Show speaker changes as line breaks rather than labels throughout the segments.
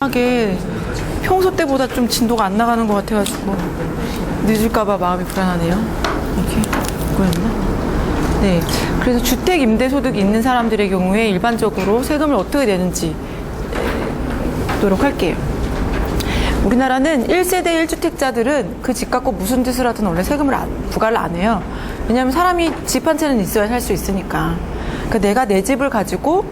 하게 평소 때보다 좀 진도가 안 나가는 것 같아가지고 늦을까봐 마음이 불안하네요. 이렇게 뭐였나? 네, 그래서 주택 임대소득이 있는 사람들의 경우에 일반적으로 세금을 어떻게 내는지 보도록 할게요. 우리나라는 1세대 1주택자들은 그 집 갖고 무슨 짓을 하든 원래 세금을 부과를 안 해요. 왜냐하면 사람이 집 한 채는 있어야 살 수 있으니까. 그러니까 내가 내 집을 가지고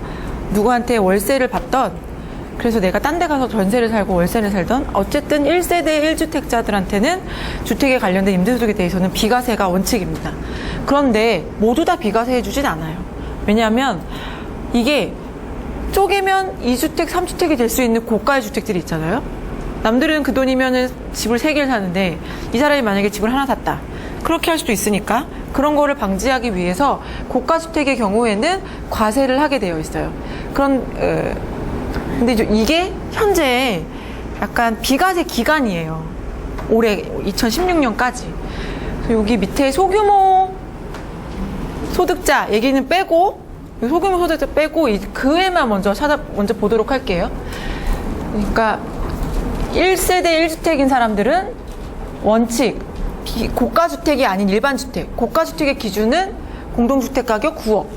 누구한테 월세를 받던, 그래서 내가 딴 데 가서 전세를 살고 월세를 살던, 어쨌든 1세대 1주택자들한테는 주택에 관련된 임대소득에 대해서는 비과세가 원칙입니다. 그런데 모두 다 비과세 해주진 않아요. 왜냐하면 이게 쪼개면 2주택, 3주택이 될 수 있는 고가의 주택들이 있잖아요. 남들은 그 돈이면은 집을 3개를 사는데 이 사람이 만약에 집을 하나 샀다. 그렇게 할 수도 있으니까 그런 거를 방지하기 위해서 고가 주택의 경우에는 과세를 하게 되어 있어요. 근데 이게 현재 약간 비과세 기간이에요. 올해 2016년까지. 여기 밑에 소규모 소득자 얘기는 빼고, 소규모 소득자 빼고 그 해만 먼저 보도록 할게요. 그러니까 1세대 1주택인 사람들은 원칙 고가주택이 아닌 일반주택, 고가주택의 기준은 공동주택 가격 9억.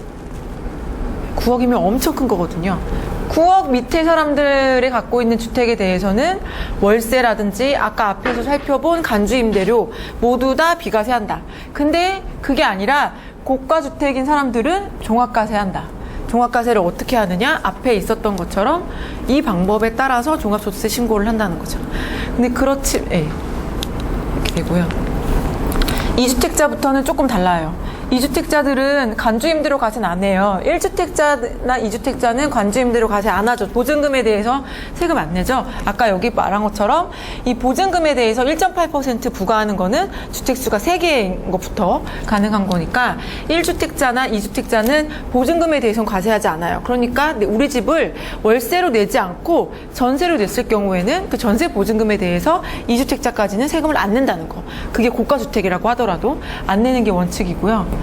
9억이면 엄청 큰 거거든요. 9억 밑에 사람들이 갖고 있는 주택에 대해서는 월세라든지 아까 앞에서 살펴본 간주임대료 모두 다 비과세한다. 근데 그게 아니라 고가주택인 사람들은 종합과세한다. 종합과세를 어떻게 하느냐? 앞에 있었던 것처럼 이 방법에 따라서 종합소득세 신고를 한다는 거죠. 근데 그렇지, 예. 이렇게 되고요. 2주택자부터는 조금 달라요. 2주택자들은 간주임대료 과세는 안 해요. 1주택자나 2주택자는 간주임대료 과세 안 하죠. 보증금에 대해서 세금 안 내죠. 아까 여기 말한 것처럼 이 보증금에 대해서 1.8% 부과하는 거는 주택수가 3개인 것부터 가능한 거니까 1주택자나 2주택자는 보증금에 대해서는 과세하지 않아요. 그러니까 우리 집을 월세로 내지 않고 전세로 냈을 경우에는 그 전세 보증금에 대해서 2주택자까지는 세금을 안 낸다는 거. 그게 고가주택이라고 하더라도 안 내는 게 원칙이고요.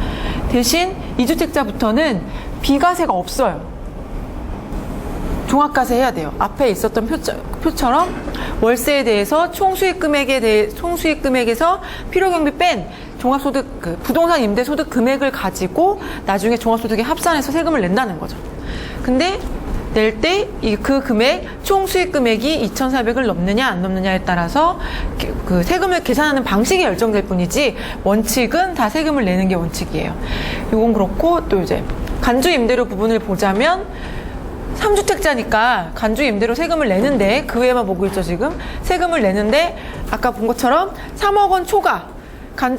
대신 2주택자부터는 비과세가 없어요. 종합과세 해야 돼요. 앞에 있었던 표처럼 월세에 대해서 총수익 금액에서 필요경비 뺀 종합소득, 부동산 임대소득 금액을 가지고 나중에 종합소득에 합산해서 세금을 낸다는 거죠. 근데 낼 때 그 금액, 총 수익 금액이 2,400을 넘느냐 안 넘느냐에 따라서 그 세금을 계산하는 방식이 결정될 뿐이지 원칙은 다 세금을 내는 게 원칙이에요. 이건 그렇고, 또 이제 간주 임대료 부분을 보자면 3주택자니까 간주 임대료 세금을 내는데, 그 외에만 보고 있죠 지금. 세금을 내는데 아까 본 것처럼 3억 원 초과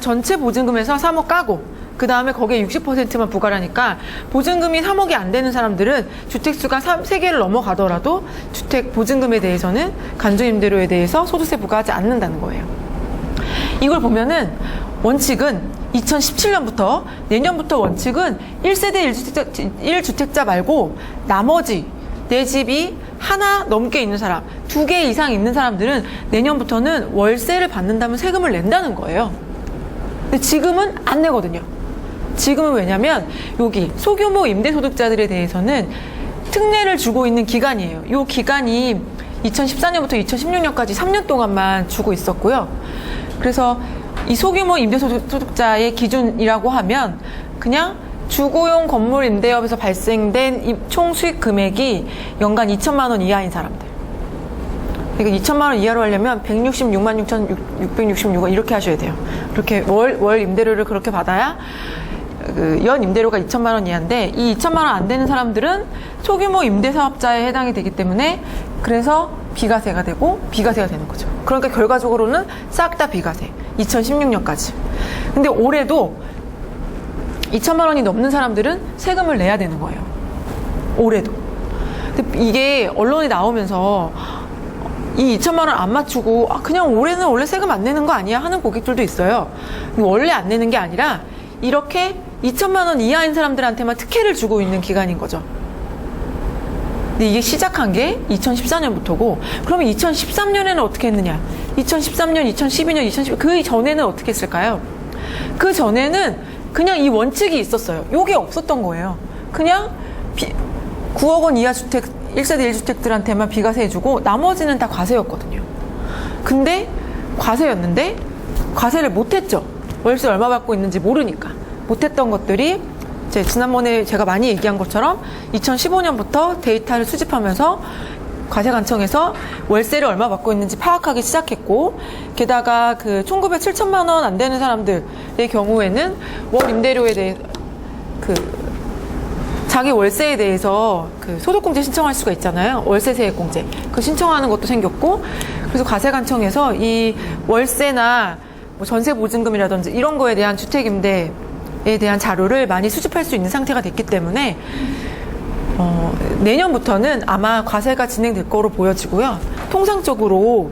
전체 보증금에서 3억 까고 그 다음에 거기에 60%만 부과를 하니까 보증금이 3억이 안 되는 사람들은 주택수가 3개를 넘어가더라도 주택 보증금에 대해서는 간주임대료에 대해서 소득세 부과하지 않는다는 거예요. 이걸 보면은 원칙은 2017년부터 내년부터 원칙은 1세대 1주택자 말고 나머지 내 집이 하나 넘게 있는 사람, 2개 이상 있는 사람들은 내년부터는 월세를 받는다면 세금을 낸다는 거예요. 근데 지금은 안 내거든요. 지금은 왜냐면 여기 소규모 임대소득자들에 대해서는 특례를 주고 있는 기간이에요. 이 기간이 2014년부터 2016년까지 3년 동안만 주고 있었고요. 그래서 이 소규모 임대소득자의 기준이라고 하면 그냥 주거용 건물 임대업에서 발생된 총 수익 금액이 연간 2천만 원 이하인 사람들. 그러니까 2천만 원 이하로 하려면 166만 6,666원 이렇게 하셔야 돼요. 그렇게 월 임대료를 그렇게 받아야 연 임대료가 2천만 원 이하인데, 이 2천만 원 안 되는 사람들은 소규모 임대사업자에 해당이 되기 때문에 그래서 비과세가 되고 비과세가 되는 거죠. 그러니까 결과적으로는 싹 다 비과세. 2016년까지. 근데 올해도 2천만 원이 넘는 사람들은 세금을 내야 되는 거예요. 올해도. 근데 이게 언론에 나오면서 이 2천만 원 안 맞추고 그냥 올해는 원래 세금 안 내는 거 아니야 하는 고객들도 있어요. 원래 안 내는 게 아니라 이렇게 2천만 원 이하인 사람들한테만 특혜를 주고 있는 기간인 거죠. 근데 이게 시작한 게 2014년부터고, 그러면 2013년에는 어떻게 했느냐? 2013년, 2012년, 2010, 그 전에는 어떻게 했을까요? 그 전에는 그냥 이 원칙이 있었어요. 요게 없었던 거예요. 그냥 9억 원 이하 주택 1세대 1주택들한테만 비과세 해주고 나머지는 다 과세였거든요. 근데 과세였는데 과세를 못했죠. 월세 얼마 받고 있는지 모르니까. 못했던 것들이 지난번에 제가 많이 얘기한 것처럼 2015년부터 데이터를 수집하면서 과세관청에서 월세를 얼마 받고 있는지 파악하기 시작했고, 게다가 그 총급의 7천만 원 안 되는 사람들의 경우에는 월 임대료에 대해 자기 월세에 대해서 소득공제 신청할 수가 있잖아요. 월세세액공제. 그 신청하는 것도 생겼고, 그래서 과세관청에서 이 월세나 뭐 전세보증금이라든지 이런 거에 대한 주택임대에 대한 자료를 많이 수집할 수 있는 상태가 됐기 때문에 내년부터는 아마 과세가 진행될 거로 보여지고요. 통상적으로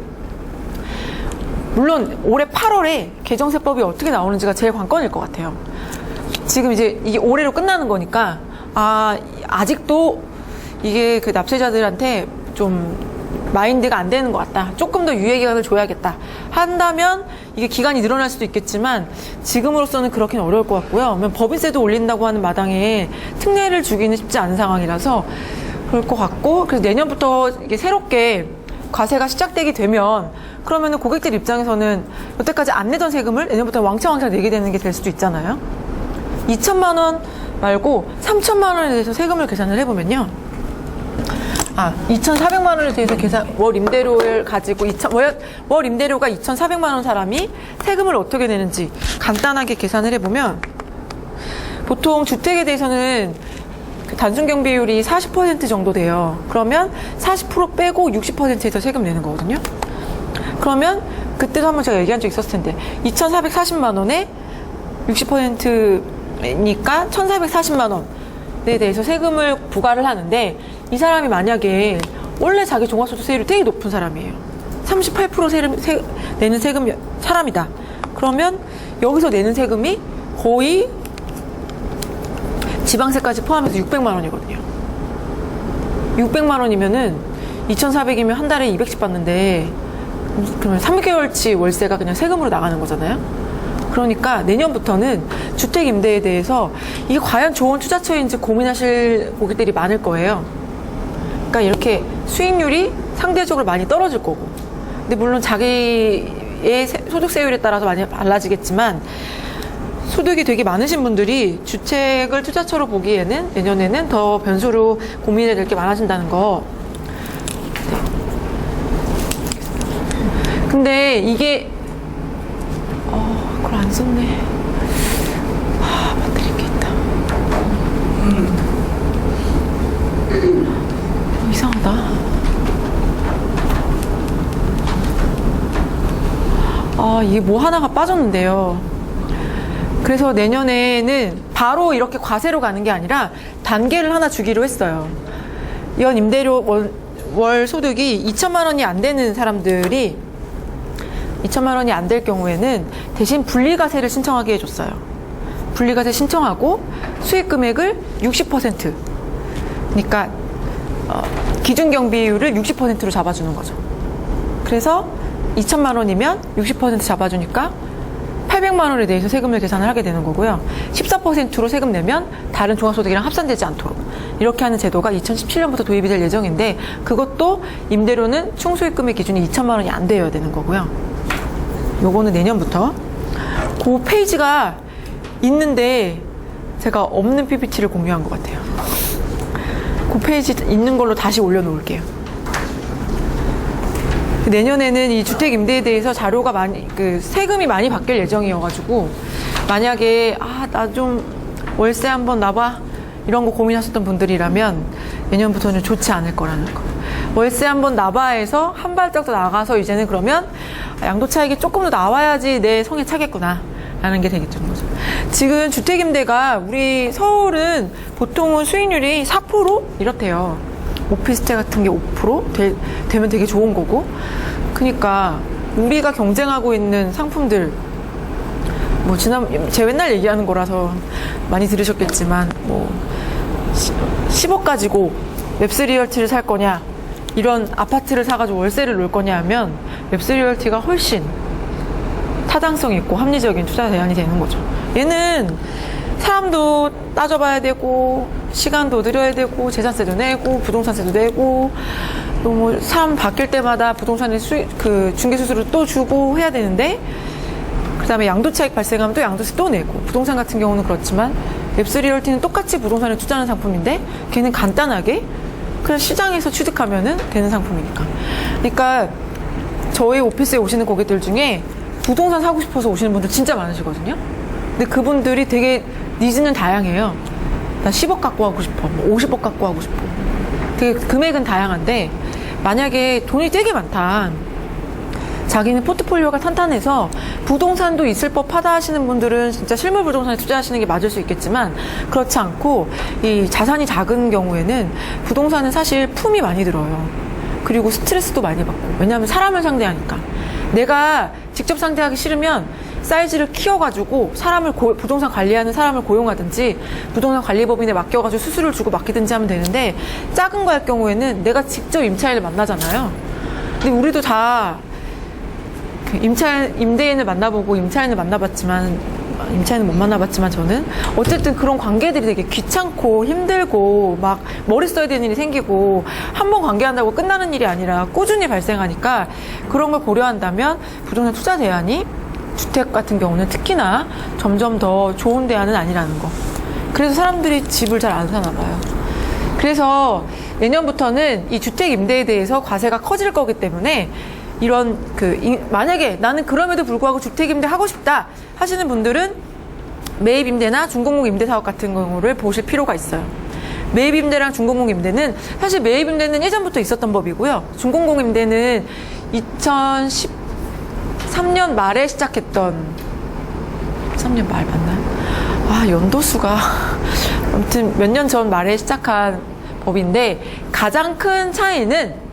물론 올해 8월에 개정세법이 어떻게 나오는지가 제일 관건일 것 같아요. 지금 이제 이게 올해로 끝나는 거니까 아직도 이게 그 납세자들한테 좀 마인드가 안 되는 것 같다. 조금 더 유예 기간을 줘야겠다. 한다면 이게 기간이 늘어날 수도 있겠지만 지금으로서는 그렇게는 어려울 것 같고요. 법인세도 올린다고 하는 마당에 특례를 주기는 쉽지 않은 상황이라서 그럴 것 같고, 그래서 내년부터 이게 새롭게 과세가 시작되게 되면 그러면은 고객들 입장에서는 여태까지 안 내던 세금을 내년부터 왕창 내게 되는 게 될 수도 있잖아요. 2천만 원 말고 3천만 원에 대해서 세금을 계산을 해보면요. 2,400만 원에 대해서 월 임대료를 가지고 월 임대료가 2,400만 원 사람이 세금을 어떻게 내는지 간단하게 계산을 해보면, 보통 주택에 대해서는 단순 경비율이 40% 정도 돼요. 그러면 40% 빼고 60%에서 세금 내는 거거든요. 그러면 그때도 한번 제가 얘기한 적 있었을 텐데 2,440만 원에 60%니까 1,440만 원에 대해서 세금을 부과를 하는데, 이 사람이 만약에 원래 자기 종합소득세율이 되게 높은 사람이에요. 38% 내는 세금 사람이다. 그러면 여기서 내는 세금이 거의 지방세까지 포함해서 600만 원이거든요. 600만 원이면은 2,400이면 한 달에 200씩 받는데, 그러면 3개월치 월세가 그냥 세금으로 나가는 거잖아요. 그러니까 내년부터는 주택 임대에 대해서 이게 과연 좋은 투자처인지 고민하실 고객들이 많을 거예요. 그러니까 이렇게 수익률이 상대적으로 많이 떨어질 거고, 근데 물론 자기의 소득세율에 따라서 많이 달라지겠지만, 소득이 되게 많으신 분들이 주택을 투자처로 보기에는 내년에는 더 변수로 고민해야 될 게 많아진다는 거. 근데 이게 그걸 안 썼네. 만들 게 있다. 이상하다. 이게 뭐 하나가 빠졌는데요. 그래서 내년에는 바로 이렇게 과세로 가는 게 아니라 단계를 하나 주기로 했어요. 연 임대료 월 소득이 2천만 원이 안 되는 사람들이 2천만 원이 안 될 경우에는 대신 분리과세를 신청하게 해줬어요. 분리과세 신청하고 수익 금액을 60%, 그러니까 기준 경비율을 60%로 잡아주는 거죠. 그래서 2천만 원이면 60% 잡아주니까 800만 원에 대해서 세금을 계산을 하게 되는 거고요. 14%로 세금 내면 다른 종합소득이랑 합산되지 않도록 이렇게 하는 제도가 2017년부터 도입이 될 예정인데, 그것도 임대료는 총수익금의 기준이 2천만 원이 안 되어야 되는 거고요. 요거는 내년부터. 그 페이지가 있는데 제가 없는 PPT를 공유한 것 같아요. 그 페이지 있는 걸로 다시 올려놓을게요. 내년에는 이 주택 임대에 대해서 자료가 세금이 많이 바뀔 예정이어가지고, 만약에 나 좀 월세 한번 놔봐 이런 거 고민하셨던 분들이라면 내년부터는 좋지 않을 거라는 거. 월세 한번 놔봐에서 한 발짝 더 나가서 이제는 그러면 양도 차익이 조금 더 나와야지 내 성에 차겠구나 라는 게 되겠죠. 지금 주택 임대가 우리 서울은 보통은 수익률이 4% 이렇대요. 오피스텔 같은 게 5% 되면 되게 좋은 거고, 그러니까 우리가 경쟁하고 있는 상품들, 뭐 제가 맨날 얘기하는 거라서 많이 들으셨겠지만, 뭐 10억 가지고 웹스리얼티를 살 거냐, 이런 아파트를 사가지고 월세를 놓을 거냐 하면 웹스리얼티가 훨씬 타당성 있고 합리적인 투자 대안이 되는 거죠. 얘는 사람도 따져봐야 되고 시간도 들여야 되고 재산세도 내고 부동산세도 내고 또 뭐 사람 바뀔 때마다 부동산의 중개수수료 또 주고 해야 되는데 그 다음에 양도차익 발생하면 또 양도세 또 내고 부동산 같은 경우는 그렇지만 웹3리얼티는 똑같이 부동산에 투자하는 상품인데 걔는 간단하게 그냥 시장에서 취득하면은 되는 상품이니까. 그러니까 저희 오피스에 오시는 고객들 중에 부동산 사고 싶어서 오시는 분들 진짜 많으시거든요. 근데 그분들이 되게 니즈는 다양해요. 나 10억 갖고 하고 싶어, 뭐 50억 갖고 하고 싶어. 되게 금액은 다양한데 만약에 돈이 되게 많다, 자기는 포트폴리오가 탄탄해서 부동산도 있을 법하다 하시는 분들은 진짜 실물 부동산에 투자하시는 게 맞을 수 있겠지만 그렇지 않고 이 자산이 작은 경우에는 부동산은 사실 품이 많이 들어요. 그리고 스트레스도 많이 받고, 왜냐하면 사람을 상대하니까. 내가 직접 상대하기 싫으면 사이즈를 키워가지고 부동산 관리하는 사람을 고용하든지 부동산 관리법인에 맡겨가지고 수수료를 주고 맡기든지 하면 되는데, 작은 거 할 경우에는 내가 직접 임차인을 만나잖아요. 근데 우리도 다 임대인을 만나보고 임차인을 만나봤지만, 임차인은 못 만나봤지만 저는 어쨌든 그런 관계들이 되게 귀찮고 힘들고 막 머리 써야 되는 일이 생기고 한 번 관계한다고 끝나는 일이 아니라 꾸준히 발생하니까 그런 걸 고려한다면 부동산 투자 대안이 주택 같은 경우는 특히나 점점 더 좋은 대안은 아니라는 거. 그래서 사람들이 집을 잘 안 사나 봐요. 그래서 내년부터는 이 주택 임대에 대해서 과세가 커질 거기 때문에 이런 만약에 나는 그럼에도 불구하고 주택 임대 하고 싶다 하시는 분들은 매입 임대나 중공공 임대 사업 같은 경우를 보실 필요가 있어요. 매입 임대랑 중공공 임대는 사실 매입 임대는 예전부터 있었던 법이고요. 중공공 임대는 2013년 말에 시작했던, 3년 말 맞나요? 연도수가 아무튼 몇 년 전 말에 시작한 법인데, 가장 큰 차이는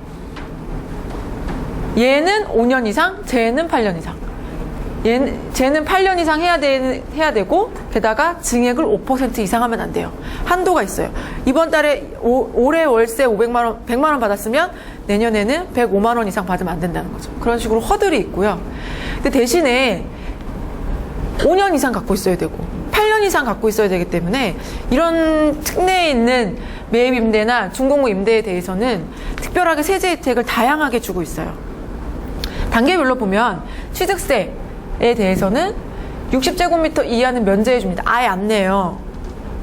얘는 5년 이상, 쟤는 8년 이상. 쟤는 8년 이상 해야 되고, 게다가 증액을 5% 이상 하면 안 돼요. 한도가 있어요. 이번 달에 올해 월세 100만 원 받았으면 내년에는 105만 원 이상 받으면 안 된다는 거죠. 그런 식으로 허들이 있고요. 근데 대신에 5년 이상 갖고 있어야 되고 8년 이상 갖고 있어야 되기 때문에 이런 특례에 있는 매입 임대나 중공공 임대에 대해서는 특별하게 세제 혜택을 다양하게 주고 있어요. 단계별로 보면 취득세에 대해서는 60제곱미터 이하는 면제해 줍니다. 아예 안 내요.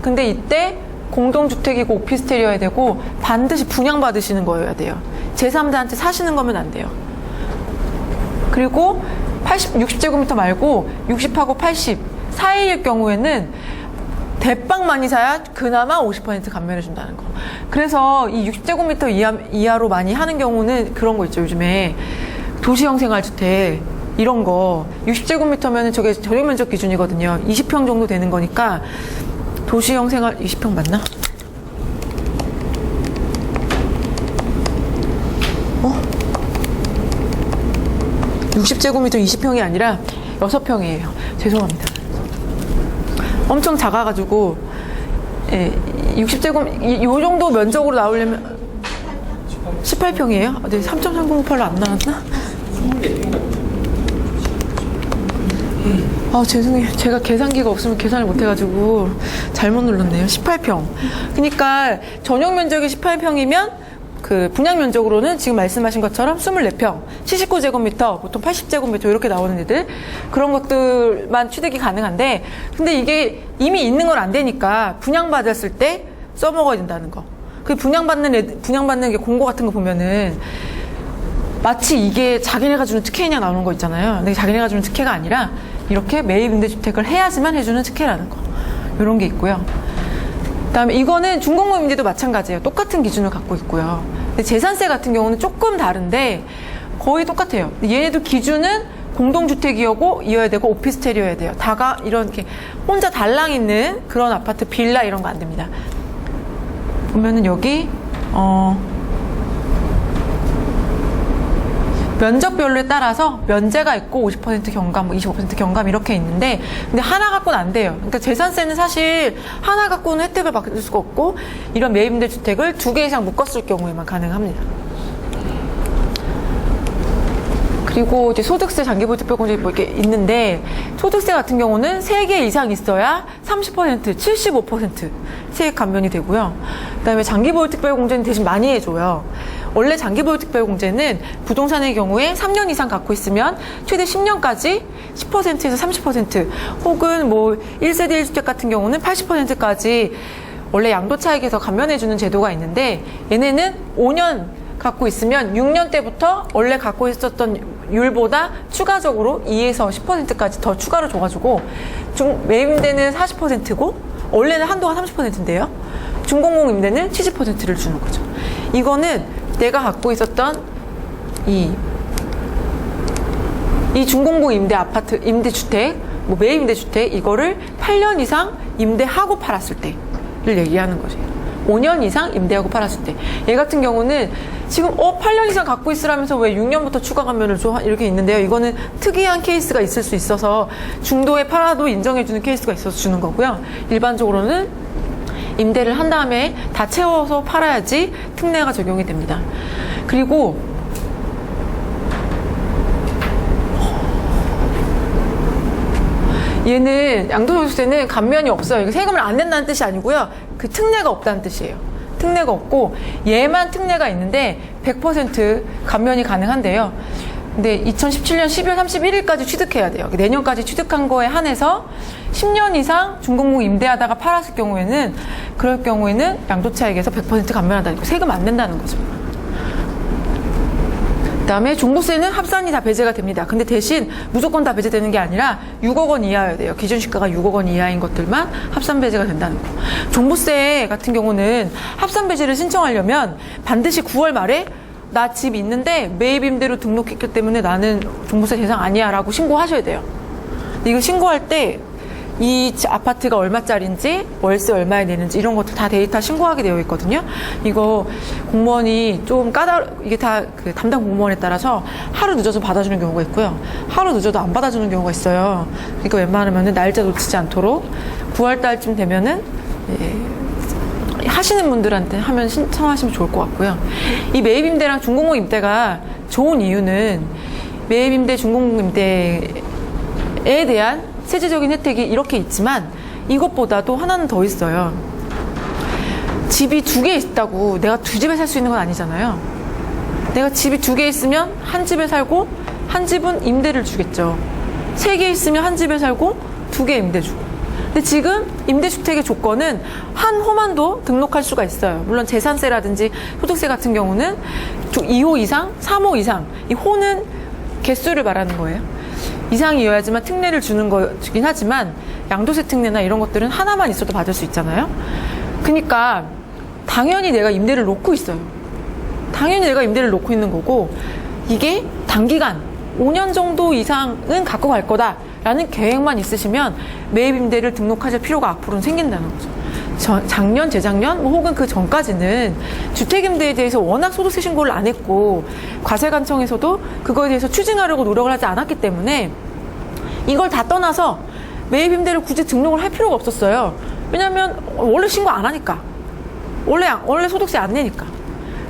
근데 이때 공동주택이고 오피스텔이어야 되고 반드시 분양받으시는 거여야 돼요. 제3자한테 사시는 거면 안 돼요. 그리고 60제곱미터 말고 60하고 80 사이일 경우에는 대빵 많이 사야 그나마 50% 감면해 준다는 거. 그래서 이 60제곱미터 이하로 많이 하는 경우는 그런 거 있죠. 요즘에 도시형 생활주택 이런 거 60제곱미터면 저게 전용면적 기준이거든요. 20평 정도 되는 거니까 도시형 생활 20평 맞나? 60제곱미터 20평이 아니라 6평이에요. 죄송합니다. 엄청 작아가지고 60제곱 요 정도 면적으로 나오려면 18평이에요? 네, 3.3098로 안 나왔나? 죄송해요. 제가 계산기가 없으면 계산을 못해가지고 잘못 눌렀네요. 18평. 그러니까 전용 면적이 18평이면 그 분양 면적으로는 지금 말씀하신 것처럼 24평, 79제곱미터, 보통 80제곱미터 이렇게 나오는 애들, 그런 것들만 취득이 가능한데, 근데 이게 이미 있는 건 안 되니까 분양받았을 때 써먹어야 된다는 거. 그 분양받는 게 공고 같은 거 보면은 마치 이게 자기네가 주는 특혜냐 나오는 거 있잖아요. 근데 자기네가 주는 특혜가 아니라 이렇게 매입 임대주택을 해야지만 해주는 특혜라는 거. 이런 게 있고요. 그다음에 이거는 중공공 임대도 마찬가지예요. 똑같은 기준을 갖고 있고요. 근데 재산세 같은 경우는 조금 다른데 거의 똑같아요. 얘네도 기준은 공동주택이어야 되고 오피스텔이어야 돼요. 다가 이렇게 혼자 달랑 있는 그런 아파트, 빌라 이런 거 안 됩니다. 보면은 여기 면적별로에 따라서 면제가 있고 50% 경감, 25% 경감 이렇게 있는데, 근데 하나 갖고는 안 돼요. 그러니까 재산세는 사실 하나 갖고는 혜택을 받을 수가 없고, 이런 매입임대 주택을 2개 이상 묶었을 경우에만 가능합니다. 그리고 이제 소득세, 장기보유 특별공제 뭐 이렇게 있는데, 소득세 같은 경우는 3개 이상 있어야 30%, 75% 세액 감면이 되고요. 그 다음에 장기보유 특별공제는 대신 많이 해줘요. 원래 장기보유 특별공제는 부동산의 경우에 3년 이상 갖고 있으면 최대 10년까지 10%에서 30% 혹은 뭐 1세대 1주택 같은 경우는 80%까지 원래 양도차익에서 감면해주는 제도가 있는데, 얘네는 5년 갖고 있으면 6년 때부터 원래 갖고 있었던 율보다 추가적으로 2에서 10%까지 더 추가로 줘가지고 매입임대는 40%고 원래는 한도가 30%인데요. 중공공 임대는 70%를 주는 거죠. 이거는 내가 갖고 있었던 이 중공공 임대 아파트, 임대주택, 뭐 매입임대주택 이거를 8년 이상 임대하고 팔았을 때를 얘기하는 거죠. 5년 이상 임대하고 팔았을 때. 얘 같은 경우는 지금 8년 이상 갖고 있으라면서 왜 6년부터 추가 감면을 줘? 이렇게 있는데요. 이거는 특이한 케이스가 있을 수 있어서 중도에 팔아도 인정해주는 케이스가 있어서 주는 거고요. 일반적으로는 임대를 한 다음에 다 채워서 팔아야지 특례가 적용이 됩니다. 그리고 얘는 양도소득세는 감면이 없어요. 이거 세금을 안 낸다는 뜻이 아니고요. 그 특례가 없다는 뜻이에요. 특례가 없고 얘만 특례가 있는데 100% 감면이 가능한데요. 근데 2017년 12월 31일까지 취득해야 돼요. 내년까지 취득한 거에 한해서 10년 이상 중공공 임대하다가 팔았을 경우에는 그럴 경우에는 양도차익에서 100% 감면한다는 거, 세금 안 낸다는 거죠. 그다음에 종부세는 합산이 다 배제가 됩니다. 근데 대신 무조건 다 배제되는 게 아니라 6억 원 이하여야 돼요. 기준 시가가 6억 원 이하인 것들만 합산 배제가 된다는 거. 종부세 같은 경우는 합산 배제를 신청하려면 반드시 9월 말에 나 집 있는데 매입 임대로 등록했기 때문에 나는 종부세 대상 아니야 라고 신고하셔야 돼요. 근데 이거 신고할 때 이 아파트가 얼마짜리인지 월세 얼마에 내는지 이런 것들 다 데이터 신고하게 되어 있거든요. 이거 공무원이 좀 이게 다 그 담당 공무원에 따라서 하루 늦어서 받아주는 경우가 있고요. 하루 늦어도 안 받아주는 경우가 있어요. 그러니까 웬만하면 날짜 놓치지 않도록 9월 달쯤 되면은 하시는 분들한테 하면 신청하시면 좋을 것 같고요. 이 매입임대랑 중공공 임대가 좋은 이유는 매입임대, 중공공 임대에 대한 세제적인 혜택이 이렇게 있지만 이것보다도 하나는 더 있어요. 집이 2개 있다고 내가 2집에 살 수 있는 건 아니잖아요. 내가 집이 2개 있으면 한 집에 살고 한 집은 임대를 주겠죠. 3개 있으면 한 집에 살고 2개 임대 주고. 근데 지금 임대주택의 조건은 한 호만도 등록할 수가 있어요. 물론 재산세라든지 소득세 같은 경우는 2호 이상, 3호 이상, 이 호는 개수를 말하는 거예요. 이상이어야지만 특례를 주는 거긴 하지만 양도세 특례나 이런 것들은 하나만 있어도 받을 수 있잖아요. 그러니까 당연히 내가 임대를 놓고 있어요. 당연히 내가 임대를 놓고 있는 거고 이게 단기간 5년 정도 이상은 갖고 갈 거다라는 계획만 있으시면 매입 임대를 등록하실 필요가 앞으로는 생긴다는 거죠. 작년, 재작년, 혹은 그 전까지는 주택임대에 대해서 워낙 소득세 신고를 안 했고 과세관청에서도 그거에 대해서 추징하려고 노력을 하지 않았기 때문에 이걸 다 떠나서 매입임대를 굳이 등록을 할 필요가 없었어요. 왜냐하면 원래 신고 안 하니까. 원래 소득세 안 내니까.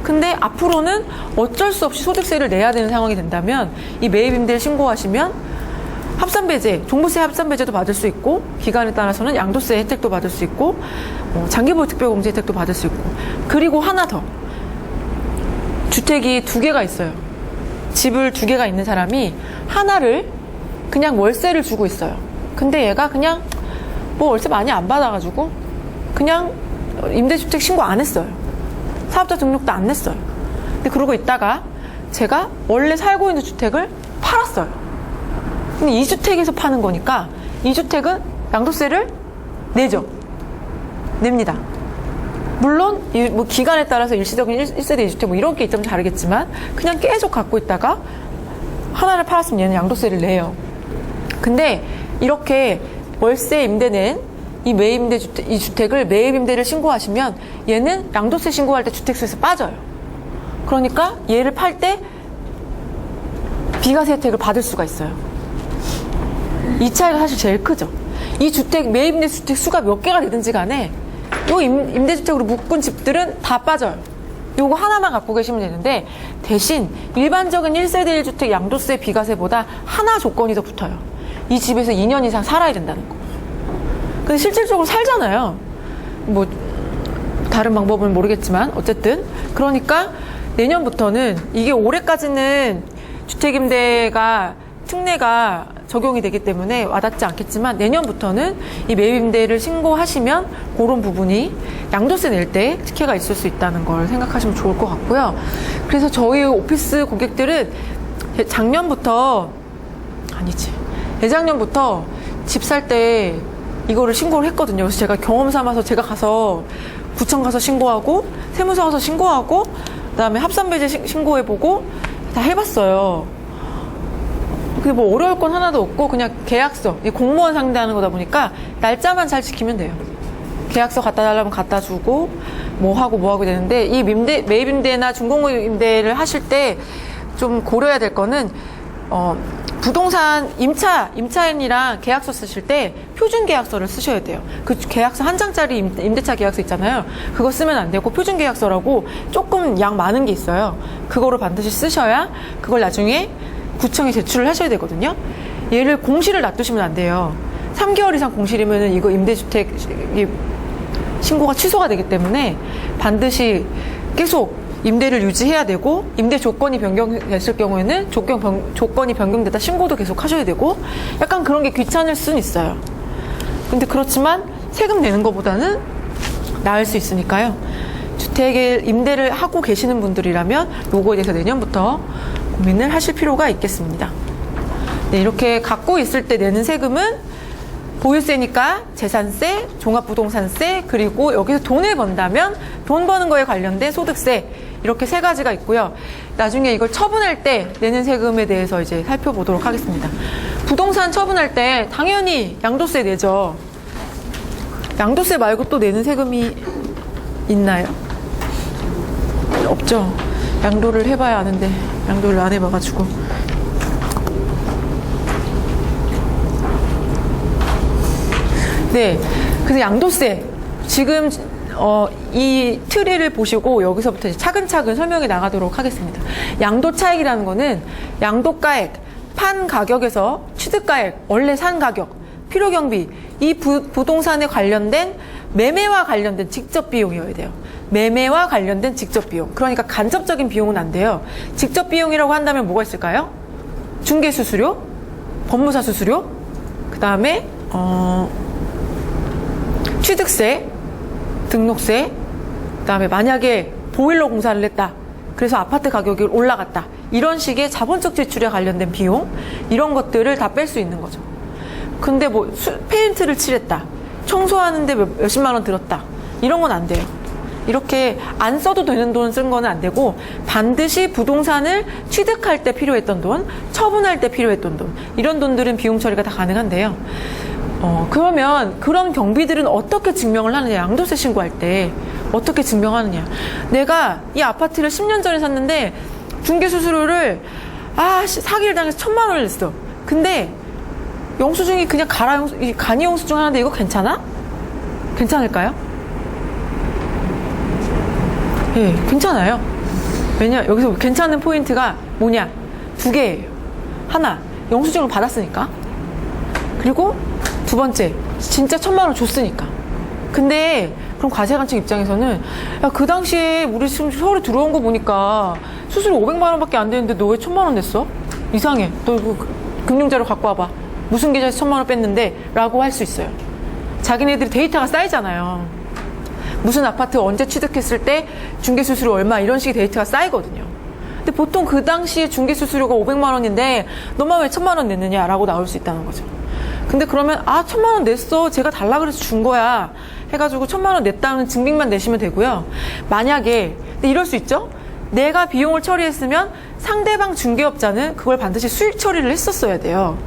근데 앞으로는 어쩔 수 없이 소득세를 내야 되는 상황이 된다면 이 매입임대를 신고하시면 합산배제, 종부세 합산배제도 받을 수 있고 기간에 따라서는 양도세 혜택도 받을 수 있고 장기보유 특별공제 혜택도 받을 수 있고 그리고 하나 더 주택이 2개가 있어요. 집을 2개가 있는 사람이 하나를 그냥 월세를 주고 있어요. 근데 얘가 그냥 뭐 월세 많이 안 받아가지고 그냥 임대주택 신고 안 했어요. 사업자 등록도 안 냈어요. 근데 그러고 있다가 제가 원래 살고 있는 주택을 팔았어요. 근데 2주택에서 파는 거니까 2주택은 양도세를 내죠. 냅니다. 물론 뭐 기간에 따라서 일시적인 1세대 2주택 뭐 이런 게 있다면 다르겠지만 그냥 계속 갖고 있다가 하나를 팔았으면 얘는 양도세를 내요. 근데 이렇게 월세 임대는 이 매입임대 이 주택을 매입임대를 신고하시면 얘는 양도세 신고할 때 주택세에서 빠져요. 그러니까 얘를 팔 때 비과세 혜택을 받을 수가 있어요. 이 차이가 사실 제일 크죠. 이 주택, 매입임대 주택 수가 몇 개가 되든지 간에 이 임대주택으로 묶은 집들은 다 빠져요. 요거 하나만 갖고 계시면 되는데 대신 일반적인 1세대 1주택 양도세 비과세보다 하나 조건이 더 붙어요. 이 집에서 2년 이상 살아야 된다는 거. 근데 실질적으로 살잖아요. 뭐 다른 방법은 모르겠지만 어쨌든 그러니까 내년부터는 이게 올해까지는 주택임대가 특례가 적용이 되기 때문에 와닿지 않겠지만 내년부터는 이 매입임대를 신고하시면 그런 부분이 양도세 낼 때 특혜가 있을 수 있다는 걸 생각하시면 좋을 것 같고요. 그래서 저희 오피스 고객들은 예작년부터 집 살 때 이거를 신고를 했거든요. 그래서 제가 경험 삼아서 제가 가서 구청 가서 신고하고 세무서 가서 신고하고 그다음에 합산배제 신고해보고 다 해봤어요. 그게 뭐 어려울 건 하나도 없고 그냥 계약서, 공무원 상대하는 거다 보니까 날짜만 잘 지키면 돼요. 계약서 갖다 달라면 갖다 주고 뭐 하고 되는데 이 매입임대나 준공임대를 하실 때 좀 고려해야 될 거는 부동산 임차인이랑 계약서 쓰실 때 표준 계약서를 쓰셔야 돼요. 그 계약서 한 장짜리 임대차 계약서 있잖아요. 그거 쓰면 안 되고 표준 계약서라고 조금 양 많은 게 있어요. 그거를 반드시 쓰셔야 그걸 나중에 구청에 제출을 하셔야 되거든요. 얘를 공실을 놔두시면 안 돼요. 3개월 이상 공실이면은 이거 임대주택 신고가 취소가 되기 때문에 반드시 계속 임대를 유지해야 되고 임대 조건이 변경됐을 경우에는 조건이 변경됐다 신고도 계속 하셔야 되고 약간 그런 게 귀찮을 수는 있어요. 근데 그렇지만 세금 내는 것보다는 나을 수 있으니까요. 주택을 임대를 하고 계시는 분들이라면 요거에 대해서 내년부터 고민을 하실 필요가 있겠습니다. 네, 이렇게 갖고 있을 때 내는 세금은 보유세니까 재산세, 종합부동산세, 그리고 여기서 돈을 번다면 돈 버는 거에 관련된 소득세, 이렇게 세 가지가 있고요. 나중에 이걸 처분할 때 내는 세금에 대해서 이제 살펴보도록 하겠습니다. 부동산 처분할 때 당연히 양도세 내죠. 양도세 말고 또 내는 세금이 있나요? 없죠. 양도를 해봐야 아는데 양도를 안 해봐가지고. 네, 그래서 양도세 지금 이 트리를 보시고 여기서부터 이제 차근차근 설명해 나가도록 하겠습니다. 양도 차익이라는 거는 양도가액, 판 가격에서 취득가액, 원래 산 가격, 필요경비, 이 부동산에 관련된 매매와 관련된 직접 비용이어야 돼요. 매매와 관련된 직접 비용. 그러니까 간접적인 비용은 안 돼요. 직접 비용이라고 한다면 뭐가 있을까요? 중개수수료, 법무사 수수료, 그 다음에 취득세, 등록세, 그다음에 만약에 보일러 공사를 했다. 그래서 아파트 가격이 올라갔다. 이런 식의 자본적 지출에 관련된 비용, 이런 것들을 다 뺄 수 있는 거죠. 근데 뭐 페인트를 칠했다. 청소하는데 몇십만 원 들었다. 이런 건 안 돼요. 이렇게 안 써도 되는 돈 쓴 거는 안 되고 반드시 부동산을 취득할 때 필요했던 돈, 처분할 때 필요했던 돈, 이런 돈들은 비용 처리가 다 가능한데요. 그러면 그런 경비들은 어떻게 증명을 하느냐? 양도세 신고할 때 어떻게 증명하느냐? 내가 이 아파트를 10년 전에 샀는데 중개수수료를 사기를 당해서 1,000만 원을 냈어. 근데 영수증이 그냥 간이 영수증 하는데 이거 괜찮아? 괜찮을까요? 예, 괜찮아요. 왜냐, 여기서 괜찮은 포인트가 뭐냐? 두 개예요. 하나, 영수증을 받았으니까. 그리고 두 번째, 진짜 1,000만 원 줬으니까. 근데 그럼 과세관청 입장에서는 야, 그 당시에 우리 지금 서울에 들어온 거 보니까 수수료 500만 원밖에 안 되는데 너 왜 1,000만 원 냈어? 이상해. 너 그 금융자료 갖고 와봐. 무슨 계좌에서 1,000만 원 뺐는데? 라고 할 수 있어요. 자기네들이 데이터가 쌓이잖아요. 무슨 아파트 언제 취득했을 때 중개수수료 얼마, 이런 식의 데이터가 쌓이거든요. 근데 보통 그 당시에 중개수수료가 500만 원인데 너만 왜 1,000만 원 냈느냐라고 나올 수 있다는 거죠. 근데 그러면 1,000만 원 냈어, 제가 달라 그래서 준 거야 해가지고 1,000만 원 냈다는 증빙만 내시면 되고요. 만약에, 근데 이럴 수 있죠. 내가 비용을 처리했으면 상대방 중개업자는 그걸 반드시 수익 처리를 했었어야 돼요.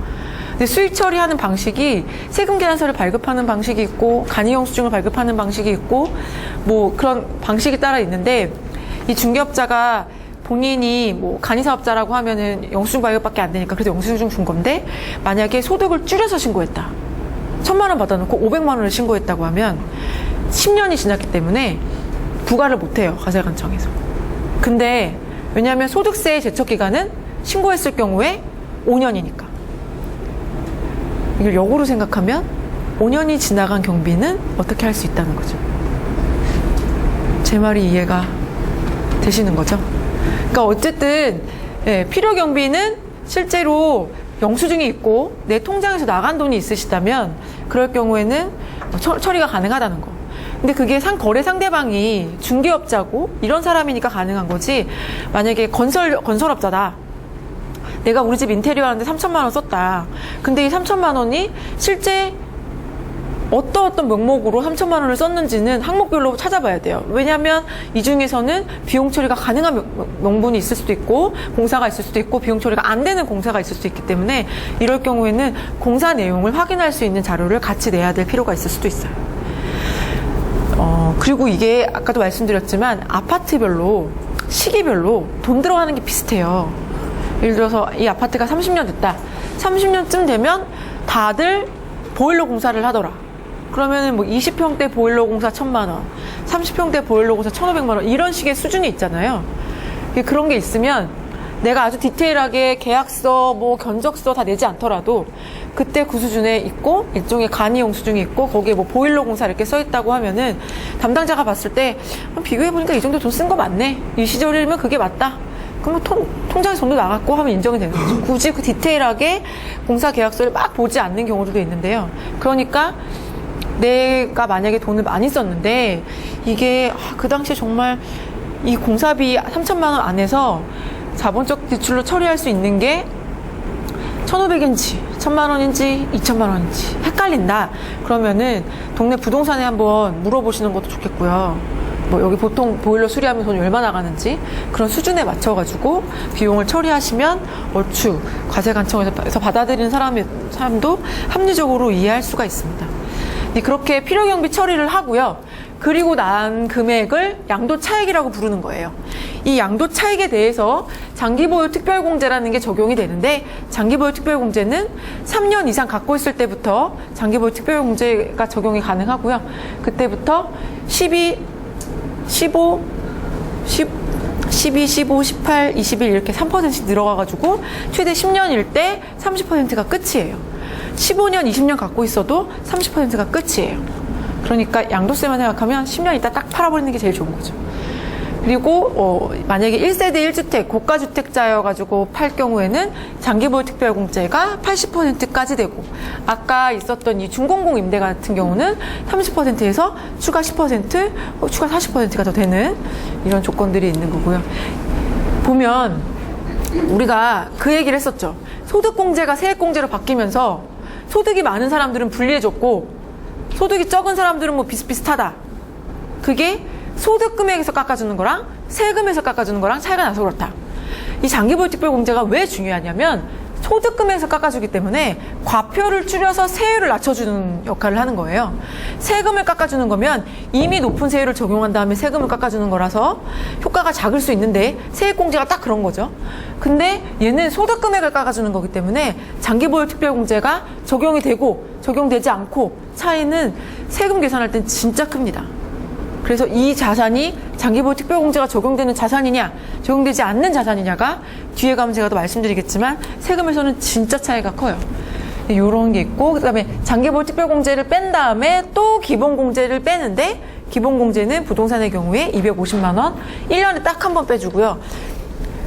근데 수익 처리하는 방식이 세금 계산서를 발급하는 방식이 있고 간이 영수증을 발급하는 방식이 있고 뭐 그런 방식이 따라 있는데, 이 중개업자가 본인이 뭐 간이사업자라고 하면은 영수증 발급밖에 안 되니까 그래서 영수증 준 건데, 만약에 소득을 줄여서 신고했다. 1,000만 원 받아놓고 500만 원을 신고했다고 하면 10년이 지났기 때문에 부과를 못해요, 과세관청에서. 근데 왜냐하면 소득세 제척 기간은 신고했을 경우에 5년이니까. 이걸 역으로 생각하면 5년이 지나간 경비는 어떻게 할 수 있다는 거죠. 제 말이 이해가 되시는 거죠? 그러니까 어쨌든 필요 경비는 실제로 영수증이 있고 내 통장에서 나간 돈이 있으시다면 그럴 경우에는 처리가 가능하다는 거. 근데 그게 거래 상대방이 중개업자고 이런 사람이니까 가능한 거지. 만약에 건설업자다. 내가 우리 집 인테리어 하는데 3천만 원 썼다. 근데 이 3천만 원이 실제 어떤 명목으로 3천만 원을 썼는지는 항목별로 찾아봐야 돼요. 왜냐하면 이 중에서는 비용 처리가 가능한 명분이 있을 수도 있고 공사가 있을 수도 있고 비용 처리가 안 되는 공사가 있을 수도 있기 때문에 이럴 경우에는 공사 내용을 확인할 수 있는 자료를 같이 내야 될 필요가 있을 수도 있어요. 그리고 이게 아까도 말씀드렸지만 아파트별로 시기별로 돈 들어가는 게 비슷해요. 예를 들어서 이 아파트가 30년 됐다. 30년쯤 되면 다들 보일러 공사를 하더라. 그러면은 뭐 20평대 보일러 공사 1,000만 원, 30평대 보일러 공사 1,500만 원 이런 식의 수준이 있잖아요. 그런 게 있으면 내가 아주 디테일하게 계약서, 뭐 견적서 다 내지 않더라도 그때 그 수준에 있고 일종의 간이 영수증이 있고 거기에 뭐 보일러 공사 이렇게 써 있다고 하면은 담당자가 봤을 때 비교해 보니까 이 정도 돈 쓴 거 맞네. 이 시절이면 그게 맞다. 그럼 통장에서 돈도 나갔고 하면 인정이 되는 거죠. 굳이 그 디테일하게 공사 계약서를 막 보지 않는 경우도 있는데요. 그러니까 내가 만약에 돈을 많이 썼는데 이게 그 당시에 정말 이 공사비 3천만 원 안에서 자본적 지출로 처리할 수 있는 게 1,500인지 1,000만 원인지 2,000만 원인지 헷갈린다. 그러면은 동네 부동산에 한번 물어보시는 것도 좋겠고요. 뭐 여기 보통 보일러 수리하면 돈이 얼마 나가는지 그런 수준에 맞춰가지고 비용을 처리하시면 얼추 과세관청에서 받아들이는 사람도 합리적으로 이해할 수가 있습니다. 그렇게 필요경비 처리를 하고요. 그리고 난 금액을 양도차익이라고 부르는 거예요. 이 양도차익에 대해서 장기보유 특별공제라는 게 적용이 되는데 장기보유 특별공제는 3년 이상 갖고 있을 때부터 장기보유 특별공제가 적용이 가능하고요. 그때부터 12, 15, 18, 21 이렇게 3%씩 늘어가가지고 최대 10년일 때 30%가 끝이에요. 15년, 20년 갖고 있어도 30%가 끝이에요. 그러니까 양도세만 생각하면 10년 있다 딱 팔아버리는 게 제일 좋은 거죠. 그리고 만약에 1세대 1주택 고가주택자여가지고 팔 경우에는 장기보유 특별공제가 80%까지 되고 아까 있었던 이 중공공 임대 같은 경우는 30%에서 추가 10%, 추가 40%가 더 되는 이런 조건들이 있는 거고요. 보면 우리가 그 얘기를 했었죠. 소득공제가 세액공제로 바뀌면서 소득이 많은 사람들은 불리해졌고 소득이 적은 사람들은 뭐 비슷비슷하다. 그게 소득 금액에서 깎아주는 거랑 세금에서 깎아주는 거랑 차이가 나서 그렇다. 이 장기보유 특별공제가 왜 중요하냐면 소득 금액에서 깎아주기 때문에 과표를 줄여서 세율을 낮춰주는 역할을 하는 거예요. 세금을 깎아주는 거면 이미 높은 세율을 적용한 다음에 세금을 깎아주는 거라서 효과가 작을 수 있는데 세액공제가 딱 그런 거죠. 근데 얘는 소득 금액을 깎아주는 거기 때문에 장기보유 특별공제가 적용이 되고 적용되지 않고 차이는 세금 계산할 땐 진짜 큽니다. 그래서 이 자산이 장기보유 특별공제가 적용되는 자산이냐 적용되지 않는 자산이냐가 뒤에 가면 제가 더 말씀드리겠지만 세금에서는 진짜 차이가 커요. 이런 게 있고 그다음에 장기보유 특별공제를 뺀 다음에 또 기본공제를 빼는데 기본공제는 부동산의 경우에 250만 원 1년에 딱 한 번 빼주고요.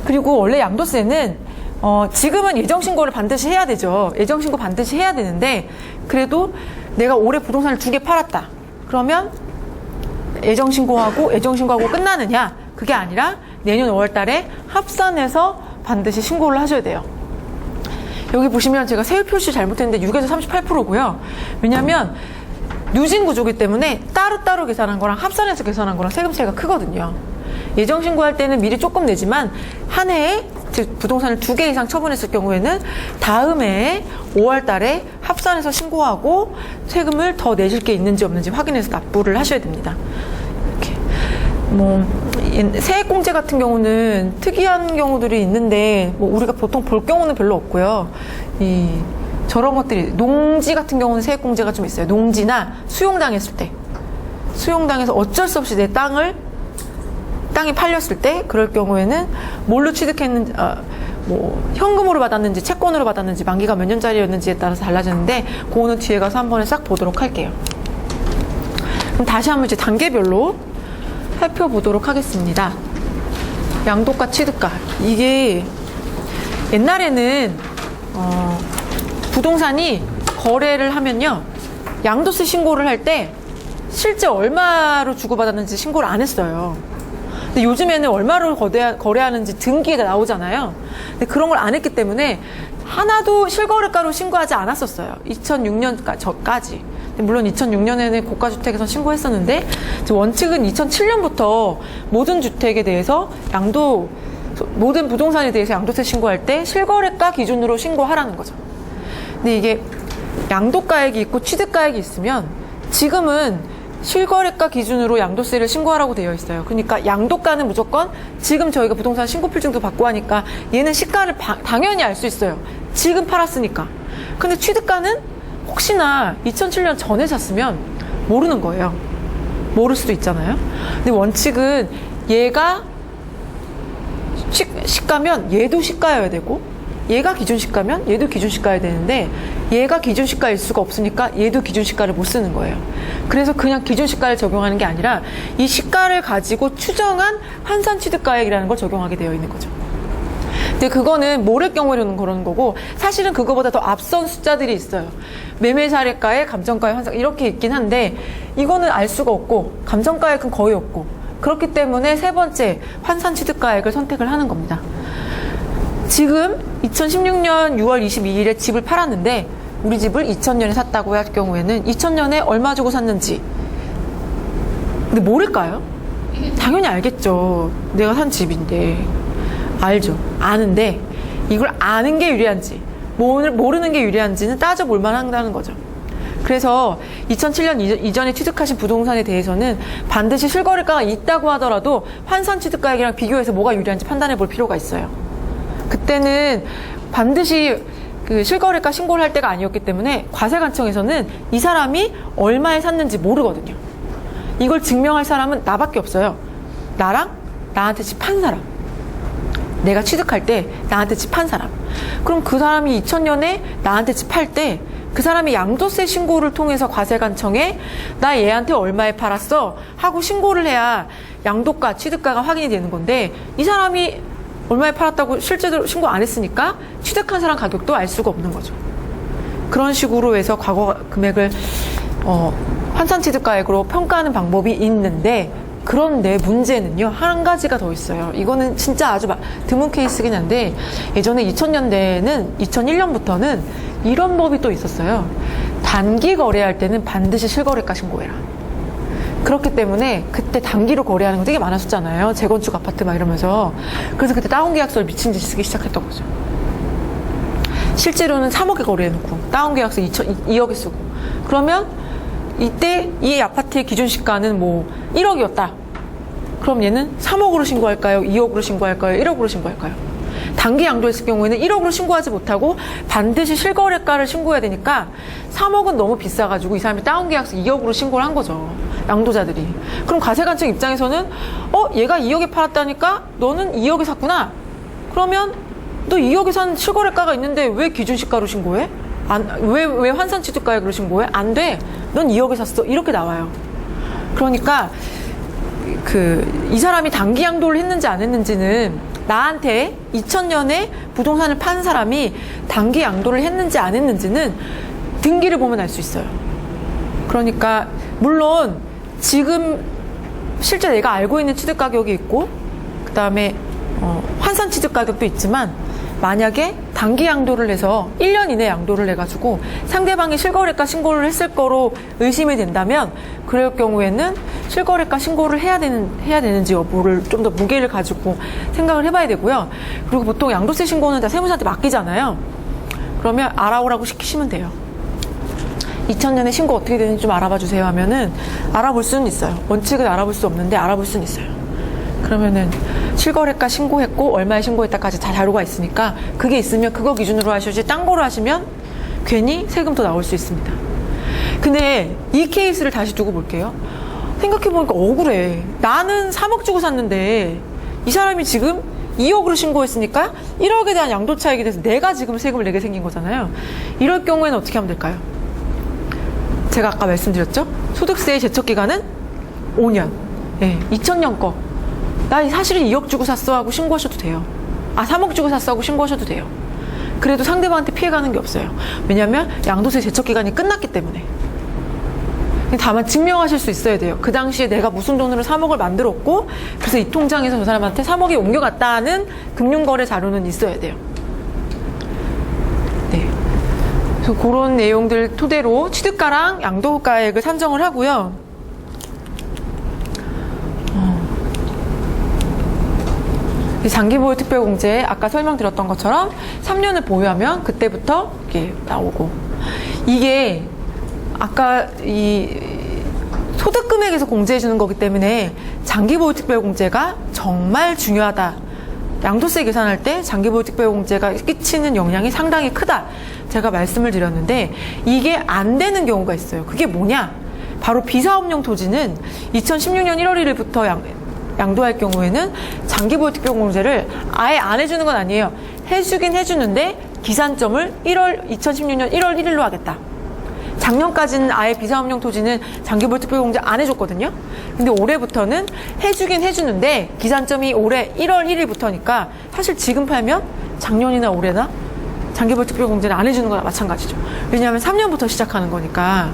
그리고 원래 양도세는 지금은 예정신고를 반드시 해야 되죠. 예정신고 반드시 해야 되는데 그래도 내가 올해 부동산을 2개 팔았다. 그러면 예정신고하고 끝나느냐? 그게 아니라 내년 5월 달에 합산해서 반드시 신고를 하셔야 돼요. 여기 보시면 제가 세율 표시 잘못했는데 6에서 38%고요. 왜냐면 누진 구조기 때문에 따로따로 계산한 거랑 합산해서 계산한 거랑 세금 차이가 크거든요. 예정신고할 때는 미리 조금 내지만 한 해에 부동산을 2개 이상 처분했을 경우에는 다음 해에 5월 달에 합산해서 신고하고 세금을 더 내실 게 있는지 없는지 확인해서 납부를 하셔야 됩니다. 이렇게 세액공제 같은 경우는 특이한 경우들이 있는데 우리가 보통 볼 경우는 별로 없고요. 저런 것들이 농지 같은 경우는 세액공제가 좀 있어요. 농지나 수용당했을 때 수용당해서 어쩔 수 없이 내 땅을 땅이 팔렸을 때 그럴 경우에는 뭘로 취득했는지 뭐 현금으로 받았는지 채권으로 받았는지 만기가 몇 년짜리였는지에 따라서 달라지는데 그거는 뒤에 가서 한 번에 싹 보도록 할게요. 그럼 다시 한번 이제 단계별로 살펴보도록 하겠습니다. 양도가 취득가, 이게 옛날에는 부동산이 거래를 하면요, 양도세 신고를 할 때 실제 얼마로 주고받았는지 신고를 안 했어요. 근데 요즘에는 얼마로 거래하는지 등기가 나오잖아요. 근데 그런 걸 안 했기 때문에 하나도 실거래가로 신고하지 않았었어요. 2006년까지. 물론 2006년에는 고가주택에서 신고했었는데, 원칙은 2007년부터 모든 주택에 대해서 모든 부동산에 대해서 양도세 신고할 때 실거래가 기준으로 신고하라는 거죠. 근데 이게 양도가액이 있고 취득가액이 있으면 지금은 실거래가 기준으로 양도세를 신고하라고 되어 있어요. 그러니까 양도가는 무조건 지금 저희가 부동산 신고필증도 받고 하니까 얘는 시가를 당연히 알 수 있어요. 지금 팔았으니까. 근데 취득가는 혹시나 2007년 전에 샀으면 모르는 거예요. 모를 수도 있잖아요. 근데 원칙은 얘가 시가면 얘도 시가여야 되고, 얘가 기준시가면 얘도 기준시가여야 되는데, 얘가 기준시가일 수가 없으니까 얘도 기준시가를 못 쓰는 거예요. 그래서 그냥 기준시가를 적용하는 게 아니라 이 시가를 가지고 추정한 환산취득가액이라는 걸 적용하게 되어 있는 거죠. 근데 그거는 모를 경우에는 그러는 거고, 사실은 그거보다 더 앞선 숫자들이 있어요. 매매사례가액, 감정가액 환산 이렇게 있긴 한데, 이거는 알 수가 없고 감정가액은 거의 없고, 그렇기 때문에 세 번째 환산취득가액을 선택을 하는 겁니다. 지금 2016년 6월 22일에 집을 팔았는데 우리 집을 2000년에 샀다고 할 경우에는 2000년에 얼마 주고 샀는지 근데 모를까요? 당연히 알겠죠. 내가 산 집인데. 알죠. 아는데 이걸 아는 게 유리한지 모르는 게 유리한지는 따져볼 만하다는 거죠. 그래서 2007년 이전에 취득하신 부동산에 대해서는 반드시 실거래가가 있다고 하더라도 환산 취득가액이랑 비교해서 뭐가 유리한지 판단해 볼 필요가 있어요. 그때는 반드시 그 실거래가 신고를 할 때가 아니었기 때문에 과세관청에서는 이 사람이 얼마에 샀는지 모르거든요. 이걸 증명할 사람은 나밖에 없어요. 나랑 나한테 집 판 사람. 내가 취득할 때 나한테 집 판 사람. 그럼 그 사람이 2000년에 나한테 집 팔 때 그 사람이 양도세 신고를 통해서 과세관청에 나 얘한테 얼마에 팔았어 하고 신고를 해야 양도가, 취득가가 확인이 되는 건데, 이 사람이 얼마에 팔았다고 실제로 신고 안 했으니까 취득한 사람 가격도 알 수가 없는 거죠. 그런 식으로 해서 과거 금액을 환산취득가액으로 평가하는 방법이 있는데, 그런데 문제는요, 한 가지가 더 있어요. 이거는 진짜 아주 드문 케이스긴 한데, 예전에 2000년대에는 2001년부터는 이런 법이 또 있었어요. 단기 거래할 때는 반드시 실거래가 신고해라. 그렇기 때문에 그때 단기로 거래하는 거 되게 많았었잖아요. 재건축 아파트 막 이러면서. 그래서 그때 다운계약서를 미친 듯이 쓰기 시작했던 거죠. 실제로는 3억에 거래해놓고 다운계약서 2억에 쓰고, 그러면 이때 이 아파트의 기준시가는 뭐 1억이었다. 그럼 얘는 3억으로 신고할까요? 2억으로 신고할까요? 1억으로 신고할까요? 단기 양도했을 경우에는 1억으로 신고하지 못하고 반드시 실거래가를 신고해야 되니까 3억은 너무 비싸가지고 이 사람이 다운계약서 2억으로 신고를 한 거죠. 양도자들이. 그럼 과세관청 입장에서는 얘가 2억에 팔았다니까 너는 2억에 샀구나. 그러면 너 2억에 산 실거래가가 있는데 왜 기준시가로 신고해? 왜 환산취득가액으로 신고해? 안 돼. 넌 2억에 샀어. 이렇게 나와요. 그러니까 이 사람이 단기 양도를 했는지 안 했는지는 나한테 2000년에 부동산을 판 사람이 단기 양도를 했는지 안 했는지는 등기를 보면 알 수 있어요. 그러니까 물론 지금 실제 내가 알고 있는 취득 가격이 있고, 그 다음에 환산 취득 가격도 있지만, 만약에 단기 양도를 해서 1년 이내 양도를 해가지고 상대방이 실거래가 신고를 했을 거로 의심이 된다면, 그럴 경우에는 실거래가 신고를 해야 되는지 여부를 좀 더 무게를 가지고 생각을 해봐야 되고요. 그리고 보통 양도세 신고는 다 세무사한테 맡기잖아요. 그러면 알아오라고 시키시면 돼요. 2000년에 신고 어떻게 되는지 좀 알아봐 주세요 하면은 알아볼 수는 있어요. 원칙은 알아볼 수 없는데 알아볼 수는 있어요. 그러면은 실거래가 신고했고 얼마에 신고했다까지 다 자료가 있으니까 그게 있으면 그거 기준으로 하셔야지, 딴 거로 하시면 괜히 세금 더 나올 수 있습니다. 근데 이 케이스를 다시 두고 볼게요. 생각해보니까 억울해. 나는 3억 주고 샀는데 이 사람이 지금 2억으로 신고했으니까 1억에 대한 양도 차익에 대해서 내가 지금 세금을 내게 생긴 거잖아요. 이럴 경우에는 어떻게 하면 될까요? 제가 아까 말씀드렸죠? 소득세의 제척기간은 5년. 네, 2000년 거. 나 사실은 2억 주고 샀어 하고 신고하셔도 돼요. 3억 주고 샀어 하고 신고하셔도 돼요. 그래도 상대방한테 피해가는 게 없어요. 왜냐하면 양도세 제척기간이 끝났기 때문에. 다만 증명하실 수 있어야 돼요. 그 당시에 내가 무슨 돈으로 3억을 만들었고 그래서 이 통장에서 저 사람한테 3억이 옮겨갔다는 금융거래 자료는 있어야 돼요. 네. 그래서 그런 내용들 토대로 취득가랑 양도가액을 산정을 하고요. 장기보유 특별공제 아까 설명드렸던 것처럼 3년을 보유하면 그때부터 이게 나오고 이게 아까 이 소득금액에서 공제해주는 거기 때문에 장기보유 특별공제가 정말 중요하다. 양도세 계산할 때 장기보유 특별공제가 끼치는 영향이 상당히 크다. 제가 말씀을 드렸는데 이게 안 되는 경우가 있어요. 그게 뭐냐? 바로 비사업용 토지는 2016년 1월 1일부터 양도할 경우에는 장기보유 특별공제를 아예 안 해주는 건 아니에요. 해주긴 해주는데 기산점을 2016년 1월 1일로 하겠다. 작년까지는 아예 비사업용 토지는 장기보유 특별공제 안 해줬거든요. 근데 올해부터는 해주긴 해주는데 기산점이 올해 1월 1일부터니까 사실 지금 팔면 작년이나 올해나 장기보유 특별공제를 안 해주는 거나 마찬가지죠. 왜냐하면 3년부터 시작하는 거니까.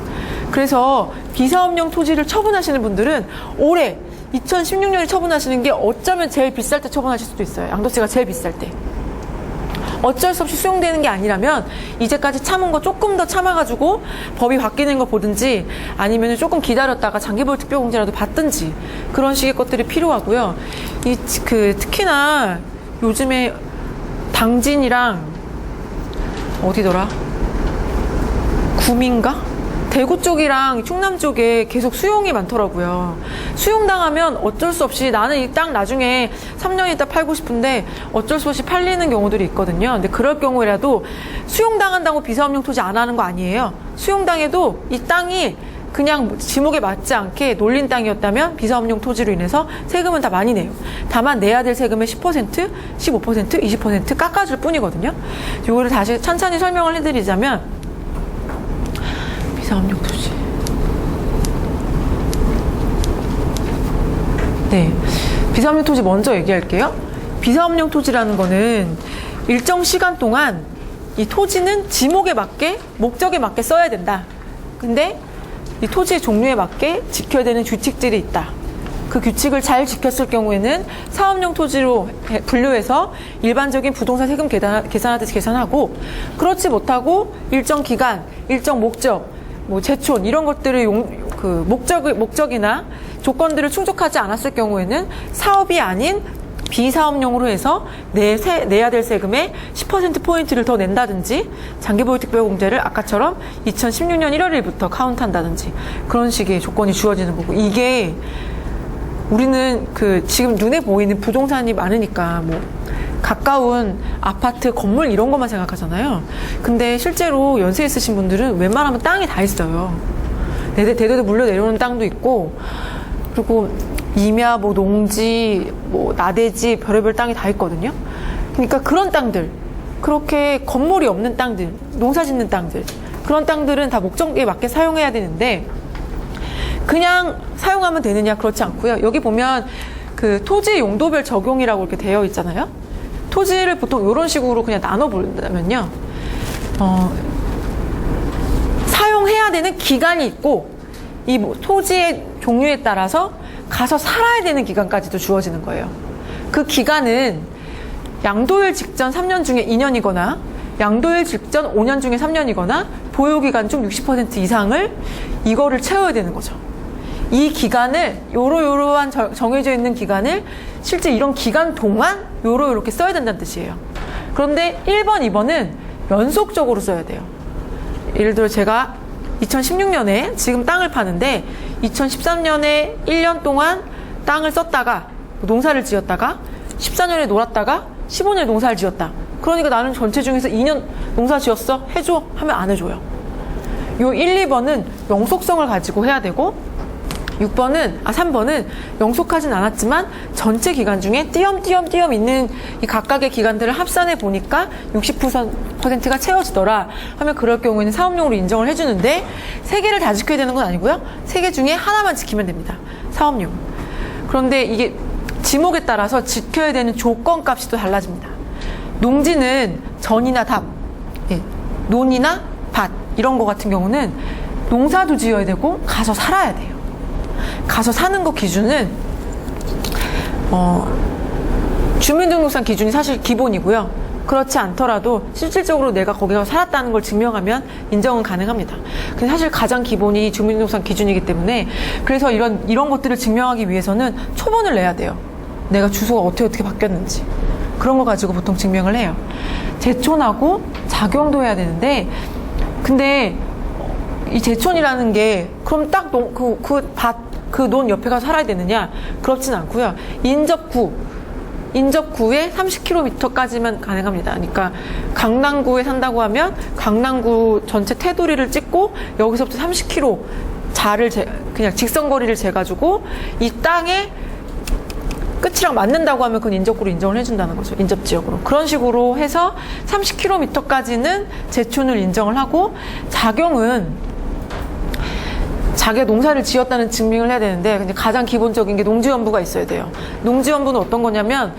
그래서 비사업용 토지를 처분하시는 분들은 올해 2016년에 처분하시는 게 어쩌면 제일 비쌀 때 처분하실 수도 있어요. 양도세가 제일 비쌀 때. 어쩔 수 없이 수용되는 게 아니라면 이제까지 참은 거 조금 더 참아가지고 법이 바뀌는 거 보든지 아니면 조금 기다렸다가 장기보유 특별공제라도 받든지 그런 식의 것들이 필요하고요. 특히나 요즘에 당진이랑 어디더라? 구민가? 대구 쪽이랑 충남 쪽에 계속 수용이 많더라고요. 수용당하면 어쩔 수 없이 나는 이 땅 나중에 3년 있다 팔고 싶은데 어쩔 수 없이 팔리는 경우들이 있거든요. 근데 그럴 경우에라도 수용당한다고 비사업용 토지 안 하는 거 아니에요. 수용당해도 이 땅이 그냥 지목에 맞지 않게 놀린 땅이었다면 비사업용 토지로 인해서 세금은 다 많이 내요. 다만 내야 될 세금의 10%, 15%, 20% 깎아줄 뿐이거든요. 이거를 다시 천천히 설명을 해드리자면 비사업용 토지. 네. 비사업용 토지 먼저 얘기할게요. 비사업용 토지라는 거는 일정 시간 동안 이 토지는 지목에 맞게, 목적에 맞게 써야 된다. 근데 이 토지의 종류에 맞게 지켜야 되는 규칙들이 있다. 그 규칙을 잘 지켰을 경우에는 사업용 토지로 분류해서 일반적인 부동산 세금 계산하듯이 계산하고 그렇지 못하고 일정 기간, 일정 목적, 제촌 이런 것들을 목적이나 조건들을 충족하지 않았을 경우에는 사업이 아닌 비사업용으로 해서 내야 될 세금의 10%포인트를 더 낸다든지 장기보유 특별공제를 아까처럼 2016년 1월 1일부터 카운트한다든지 그런 식의 조건이 주어지는 거고 이게 우리는 지금 눈에 보이는 부동산이 많으니까 가까운 아파트, 건물 이런 것만 생각하잖아요. 근데 실제로 연세 있으신 분들은 웬만하면 땅이 다 있어요. 대대로 물려 내려오는 땅도 있고 그리고 임야, 농지, 나대지 별의별 땅이 다 있거든요. 그러니까 그런 땅들, 그렇게 건물이 없는 땅들, 농사 짓는 땅들 그런 땅들은 다 목적에 맞게 사용해야 되는데 그냥 사용하면 되느냐 그렇지 않고요. 여기 보면 토지 용도별 적용이라고 이렇게 되어 있잖아요. 토지를 보통 이런 식으로 그냥 나눠본다면요. 사용해야 되는 기간이 있고 이 토지의 종류에 따라서 가서 살아야 되는 기간까지도 주어지는 거예요. 그 기간은 양도일 직전 3년 중에 2년이거나 양도일 직전 5년 중에 3년이거나 보유기간 중 60% 이상을 이거를 채워야 되는 거죠. 이 기간을 요러한 정해져 있는 기간을 실제 이런 기간 동안 요렇게 써야 된다는 뜻이에요. 그런데 1번, 2번은 연속적으로 써야 돼요. 예를 들어 제가 2016년에 지금 땅을 파는데 2013년에 1년 동안 땅을 썼다가 농사를 지었다가 14년에 놀았다가 15년에 농사를 지었다. 그러니까 나는 전체 중에서 2년 농사 지었어? 해줘? 하면 안 해줘요. 요 1, 2번은 영속성을 가지고 해야 되고 3번은 영속하진 않았지만 전체 기간 중에 띄엄띄엄 있는 이 각각의 기간들을 합산해 보니까 60%가 채워지더라 하면 그럴 경우에는 사업용으로 인정을 해주는데 3개를 다 지켜야 되는 건 아니고요. 3개 중에 하나만 지키면 됩니다. 사업용. 그런데 이게 지목에 따라서 지켜야 되는 조건 값이 또 달라집니다. 농지는 전이나 답, 논이나 밭 이런 거 같은 경우는 농사도 지어야 되고 가서 살아야 돼요. 가서 사는 거 기준은 주민등록상 기준이 사실 기본이고요. 그렇지 않더라도 실질적으로 내가 거기 가서 살았다는 걸 증명하면 인정은 가능합니다. 근데 사실 가장 기본이 주민등록상 기준이기 때문에 그래서 이런 것들을 증명하기 위해서는 초본을 내야 돼요. 내가 주소가 어떻게 바뀌었는지 그런 거 가지고 보통 증명을 해요. 제촌하고 작용도 해야 되는데 근데 이 제촌이라는 게 그럼 딱 그 논 옆에 가서 살아야 되느냐? 그렇진 않고요. 인접구에 30km까지만 가능합니다. 그러니까 강남구에 산다고 하면 강남구 전체 테두리를 찍고 여기서부터 30km 그냥 직선거리를 재가지고 이 땅에 끝이랑 맞는다고 하면 그건 인접구로 인정을 해준다는 거죠. 인접지역으로. 그런 식으로 해서 30km까지는 제촌을 인정을 하고 작용은 자기가 농사를 지었다는 증명을 해야 되는데 근데 가장 기본적인 게 농지연부가 있어야 돼요. 농지연부는 어떤 거냐면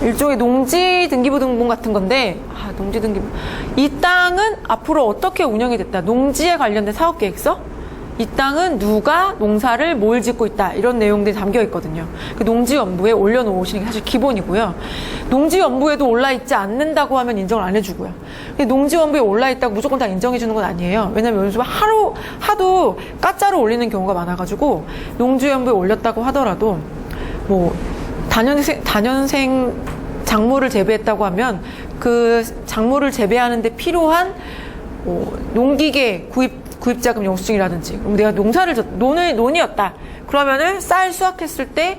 일종의 농지등기부 등본 같은 건데 농지등기부 이 땅은 앞으로 어떻게 운영이 됐다. 농지에 관련된 사업계획서 이 땅은 누가 농사를 뭘 짓고 있다 이런 내용들이 담겨 있거든요. 그 농지연부에 올려놓으시는 게 사실 기본이고요. 농지연부에도 올라있지 않는다고 하면 인정을 안 해주고요. 농지연부에 올라있다고 무조건 다 인정해주는 건 아니에요. 왜냐면 요즘 하도 가짜로 올리는 경우가 많아가지고 농지연부에 올렸다고 하더라도 뭐 단연생 작물을 재배했다고 하면 그 작물을 재배하는 데 필요한 농기계 구입자금 영수증이라든지, 그럼 내가 논이었다. 그러면은 쌀 수확했을 때,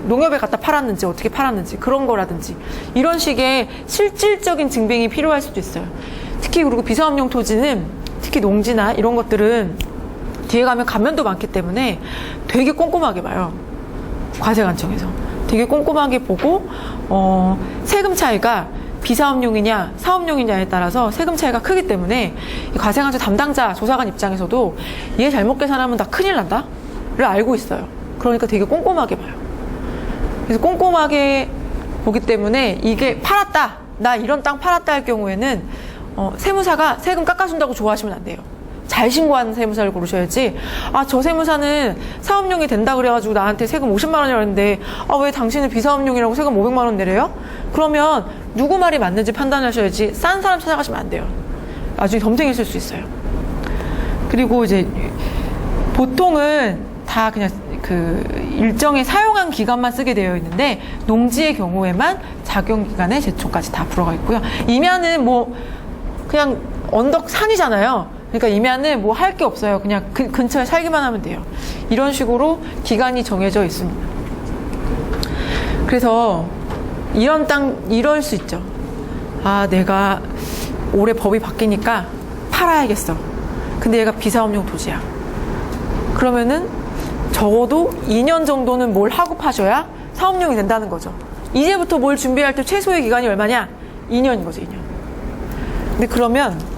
농협에 갖다 팔았는지, 어떻게 팔았는지, 그런 거라든지, 이런 식의 실질적인 증빙이 필요할 수도 있어요. 특히 그리고 비사업용 토지는, 특히 농지나 이런 것들은 뒤에 가면 감면도 많기 때문에 되게 꼼꼼하게 봐요. 과세관청에서. 되게 꼼꼼하게 보고, 세금 차이가 비사업용이냐 사업용이냐에 따라서 세금 차이가 크기 때문에 과세관청 담당자 조사관 입장에서도 얘 잘못 계산하면 나 큰일 난다 를 알고 있어요. 그러니까 되게 꼼꼼하게 봐요. 그래서 꼼꼼하게 보기 때문에 이게 팔았다 나 이런 땅 팔았다 할 경우에는 세무사가 세금 깎아준다고 좋아하시면 안 돼요. 잘 신고하는 세무사를 고르셔야지. 저 세무사는 사업용이 된다 그래가지고 나한테 세금 50만 원이라고 했는데 왜 당신은 비사업용이라고 세금 500만 원 내래요? 그러면 누구 말이 맞는지 판단하셔야지 싼 사람 찾아가시면 안 돼요. 나중에 덤탱이 쓸 수 있어요. 그리고 이제 보통은 다 그냥 그 일정의 사용한 기간만 쓰게 되어 있는데 농지의 경우에만 작용기간에 제초까지 다 들어가 있고요. 임야는 그냥 언덕 산이잖아요. 그러니까 임야는 할 게 없어요. 그냥 근처에 살기만 하면 돼요. 이런 식으로 기간이 정해져 있습니다. 그래서 이럴 수 있죠. 내가 올해 법이 바뀌니까 팔아야겠어. 근데 얘가 비사업용 토지야. 그러면은 적어도 2년 정도는 뭘 하고 파셔야 사업용이 된다는 거죠. 이제부터 뭘 준비할 때 최소의 기간이 얼마냐? 2년인 거죠, 2년. 근데 그러면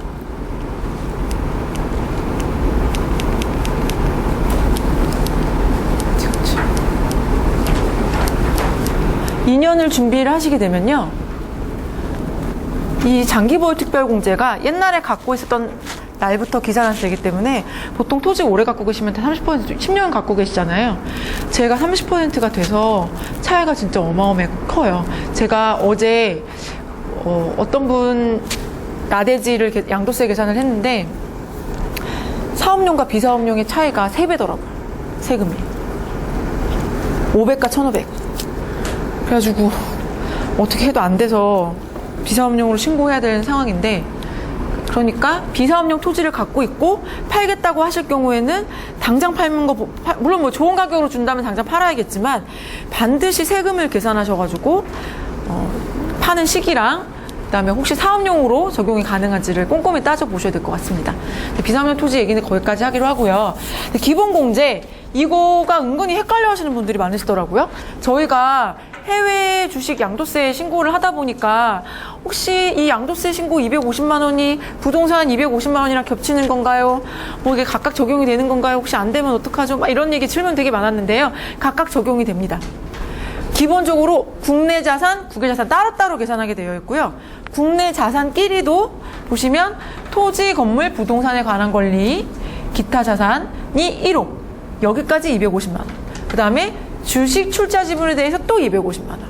2년을 준비를 하시게 되면요. 이 장기보유 특별공제가 옛날에 갖고 있었던 날부터 기산이 되기 때문에 보통 토지 오래 갖고 계시면 30% 10년 갖고 계시잖아요. 제가 30%가 돼서 차이가 진짜 어마어마하게 커요. 제가 어제 어떤 분 나대지를 양도세 계산을 했는데 사업용과 비사업용의 차이가 3배더라고요. 세금이 500과 1500. 그래가지고 어떻게 해도 안 돼서 비사업용으로 신고해야 되는 상황인데, 그러니까 비사업용 토지를 갖고 있고 팔겠다고 하실 경우에는 당장 팔는 거, 물론 좋은 가격으로 준다면 당장 팔아야겠지만 반드시 세금을 계산하셔가지고 파는 시기랑 그다음에 혹시 사업용으로 적용이 가능한지를 꼼꼼히 따져보셔야 될 것 같습니다. 비사업용 토지 얘기는 거기까지 하기로 하고요. 기본공제 이거가 은근히 헷갈려 하시는 분들이 많으시더라고요. 저희가 해외 주식 양도세 신고를 하다 보니까 혹시 이 양도세 신고 250만 원이 부동산 250만 원이랑 겹치는 건가요? 뭐 이게 각각 적용이 되는 건가요? 혹시 안 되면 어떡하죠? 막 이런 얘기 질문 되게 많았는데요. 각각 적용이 됩니다. 기본적으로 국내 자산, 국외 자산 따로따로 계산하게 되어 있고요. 국내 자산끼리도 보시면 토지, 건물, 부동산에 관한 권리, 기타 자산이 1호 여기까지 250만 원. 그 다음에 주식 출자 지분에 대해서 또 250만 원.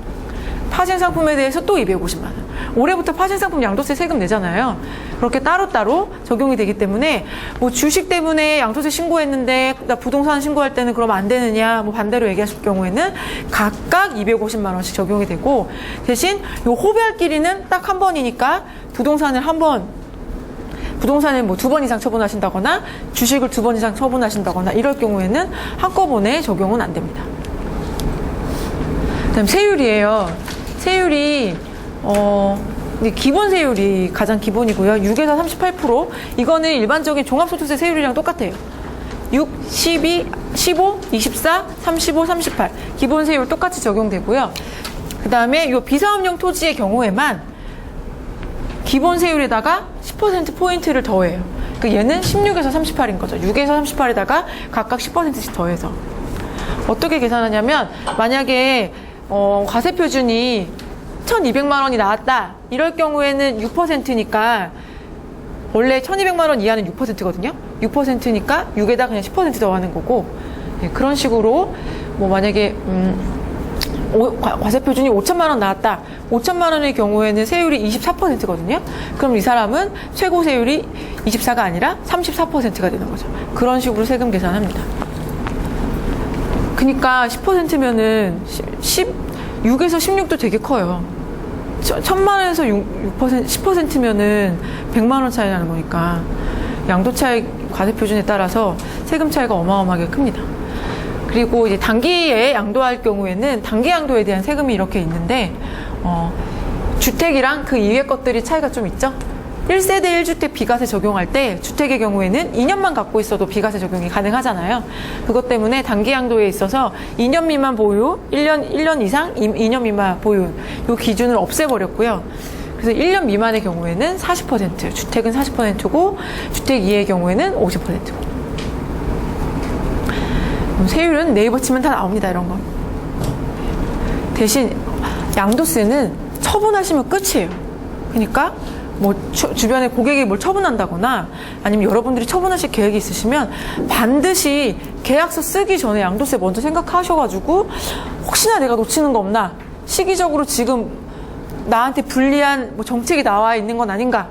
파생상품에 대해서 또 250만 원. 올해부터 파생상품 양도세 세금 내잖아요. 그렇게 따로따로 적용이 되기 때문에 뭐 주식 때문에 양도세 신고했는데 나 부동산 신고할 때는 그러면 안 되느냐 뭐 반대로 얘기하실 경우에는 각각 250만 원씩 적용이 되고 대신 요 호별끼리는 딱 한 번이니까 부동산을 뭐 2번 이상 처분하신다거나 주식을 2번 이상 처분하신다거나 이럴 경우에는 한꺼번에 적용은 안 됩니다. 그다음 세율이에요. 세율이 기본 세율이 가장 기본이고요. 6에서 38%. 이거는 일반적인 종합소득세 세율이랑 똑같아요. 6, 12, 15, 24, 35, 38. 기본 세율 똑같이 적용되고요. 그 다음에 이 비사업용 토지의 경우에만 기본 세율에다가 10% 포인트를 더해요. 그러니까 얘는 16에서 38인 거죠. 6에서 38에다가 각각 10%씩 더해서. 어떻게 계산하냐면 만약에 과세 표준이 1,200만 원이 나왔다. 이럴 경우에는 6%니까 원래 1,200만 원 이하는 6%거든요. 6%니까 6에다 그냥 10% 더하는 거고 네, 그런 식으로 뭐 만약에 과세 표준이 5천만 원 나왔다. 5천만 원의 경우에는 세율이 24%거든요. 그럼 이 사람은 최고 세율이 24가 아니라 34%가 되는 거죠. 그런 식으로 세금 계산합니다. 그러니까 10%면은 6에서 16도 되게 커요. 1,000만 원에서 10%면은 100만 원 차이 나는 거니까 양도 차익 과세 표준에 따라서 세금 차이가 어마어마하게 큽니다. 그리고 이제 단기에 양도할 경우에는 단기 양도에 대한 세금이 이렇게 있는데 주택이랑 그 이외 것들이 차이가 좀 있죠. 1세대 1주택 비과세 적용할 때 주택의 경우에는 2년만 갖고 있어도 비과세 적용이 가능하잖아요. 그것 때문에 단기 양도에 있어서 2년 미만 보유, 1년 이상 2년 미만 보유 이 기준을 없애버렸고요. 그래서 1년 미만의 경우에는 40%, 주택은 40%고 주택 이외의 경우에는 50%고. 세율은 네이버 치면 다 나옵니다. 이런 거. 대신 양도세는 처분하시면 끝이에요. 그러니까 뭐 주변에 고객이 뭘 처분한다거나 아니면 여러분들이 처분하실 계획이 있으시면 반드시 계약서 쓰기 전에 양도세 먼저 생각하셔가지고 혹시나 내가 놓치는 거 없나, 시기적으로 지금 나한테 불리한 뭐 정책이 나와 있는 건 아닌가,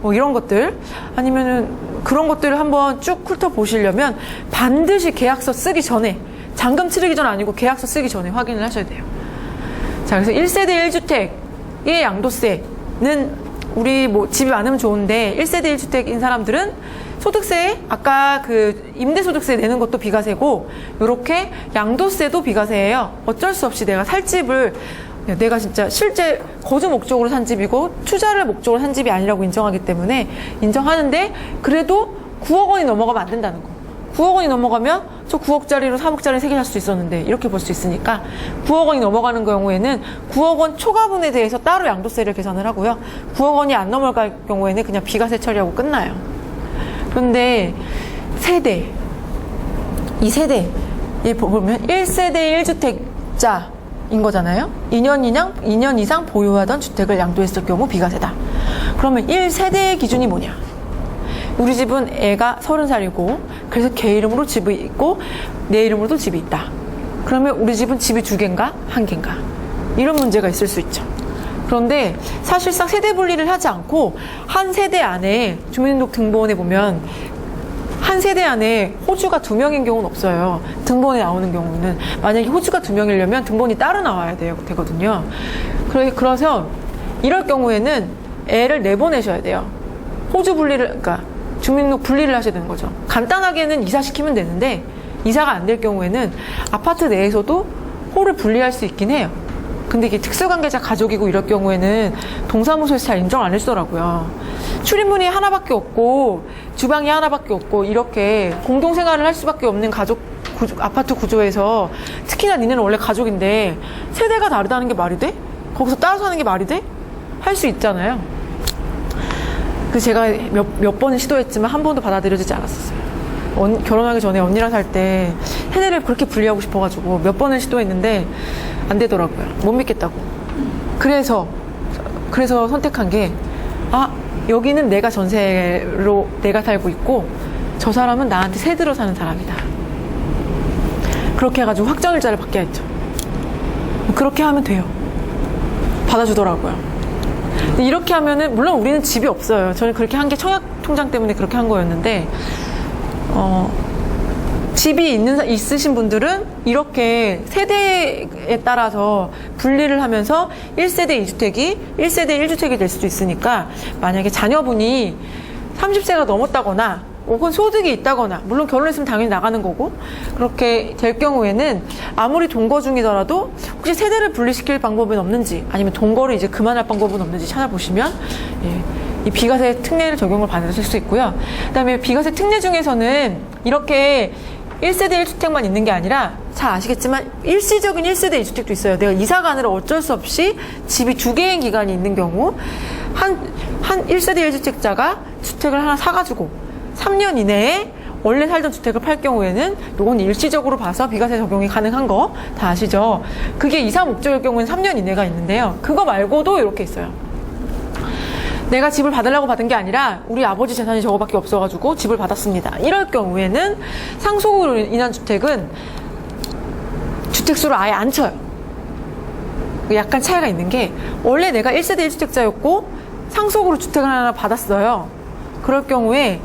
뭐 이런 것들, 아니면은 그런 것들을 한번 쭉 훑어보시려면 반드시 계약서 쓰기 전에, 잔금 치르기 전 아니고 계약서 쓰기 전에 확인을 하셔야 돼요. 자, 그래서 1세대 1주택의 양도세는 우리 뭐 집이 많으면 좋은데 1세대 1주택인 사람들은 소득세, 아까 그 임대소득세 내는 것도 비과세고 요렇게 양도세도 비과세예요. 어쩔 수 없이 내가 살 집을 내가 진짜 실제 거주 목적으로 산 집이고 투자를 목적으로 산 집이 아니라고 인정하기 때문에 인정하는데 그래도 9억 원이 넘어가면 안 된다는 거. 9억 원이 넘어가면 저 9억짜리로 3억짜리 3개 살 수 있었는데 이렇게 볼 수 있으니까 9억 원이 넘어가는 경우에는 9억 원 초과분에 대해서 따로 양도세를 계산을 하고요. 9억 원이 안 넘어갈 경우에는 그냥 비과세 처리하고 끝나요. 그런데 세대, 이 세대에 보면 1세대 1주택자인 거잖아요. 2년 이상 보유하던 주택을 양도했을 경우 비과세다. 그러면 1세대의 기준이 뭐냐? 우리 집은 애가 30살이고 그래서 걔 이름으로 집이 있고 내 이름으로도 집이 있다. 그러면 우리 집은 집이 2개인가? 1개인가? 이런 문제가 있을 수 있죠. 그런데 사실상 세대 분리를 하지 않고 한 세대 안에 주민등록 등본에 보면 한 세대 안에 호주가 2명인 경우는 없어요. 등본에 나오는 경우는. 만약에 호주가 2명이려면 등본이 따로 나와야 되거든요. 그래서 이럴 경우에는 애를 내보내셔야 돼요. 호주 분리를, 그러니까 주민등록 분리를 하셔야 되는 거죠. 간단하게는 이사시키면 되는데 이사가 안 될 경우에는 아파트 내에서도 호를 분리할 수 있긴 해요. 근데 이게 특수관계자 가족이고 이럴 경우에는 동사무소에서 잘 인정 안 해주더라고요. 출입문이 하나밖에 없고 주방이 하나밖에 없고 이렇게 공동생활을 할 수밖에 없는 아파트 구조에서 특히나 니네는 원래 가족인데 세대가 다르다는 게 말이 돼? 거기서 따로 사는 게 말이 돼? 할 수 있잖아요. 그래서 제가 몇 번을 시도했지만 한 번도 받아들여지지 않았었어요. 결혼하기 전에 언니랑 살 때 세대를 그렇게 분리하고 싶어가지고 몇 번을 시도했는데 안 되더라고요. 못 믿겠다고. 그래서 선택한 게, 여기는 내가 전세로 내가 살고 있고 저 사람은 나한테 세대로 사는 사람이다. 그렇게 해가지고 확정일자를 받게 했죠. 그렇게 하면 돼요. 받아주더라고요. 근데 이렇게 하면은, 물론 우리는 집이 없어요. 저는 그렇게 한 게 청약통장 때문에 그렇게 한 거였는데, 집이 있으신 분들은 이렇게 세대에 따라서 분리를 하면서 1세대 2주택이 1세대 1주택이 될 수도 있으니까, 만약에 자녀분이 30세가 넘었다거나 혹은 소득이 있다거나, 물론 결혼했으면 당연히 나가는 거고, 그렇게 될 경우에는 아무리 동거 중이더라도 혹시 세대를 분리시킬 방법은 없는지, 아니면 동거를 이제 그만할 방법은 없는지 찾아보시면 이 비과세 특례를 적용을 받으실 수 있고요. 그다음에 비과세 특례 중에서는 이렇게 1세대 1주택만 있는 게 아니라, 잘 아시겠지만 일시적인 1세대 2주택도 있어요. 내가 이사 가느라 어쩔 수 없이 집이 2개인 기간이 있는 경우, 한 1세대 1주택자가 주택을 하나 사가지고 3년 이내에 원래 살던 주택을 팔 경우에는 요건 일시적으로 봐서 비과세 적용이 가능한 거 다 아시죠? 그게 이사 목적일 경우에는 3년 이내가 있는데요. 그거 말고도 이렇게 있어요. 내가 집을 받으려고 받은 게 아니라 우리 아버지 재산이 저거밖에 없어가지고 집을 받았습니다. 이럴 경우에는 상속으로 인한 주택은 주택수를 아예 안 쳐요. 약간 차이가 있는 게, 원래 내가 1세대 1주택자였고 상속으로 주택을 하나 받았어요. 그럴 경우에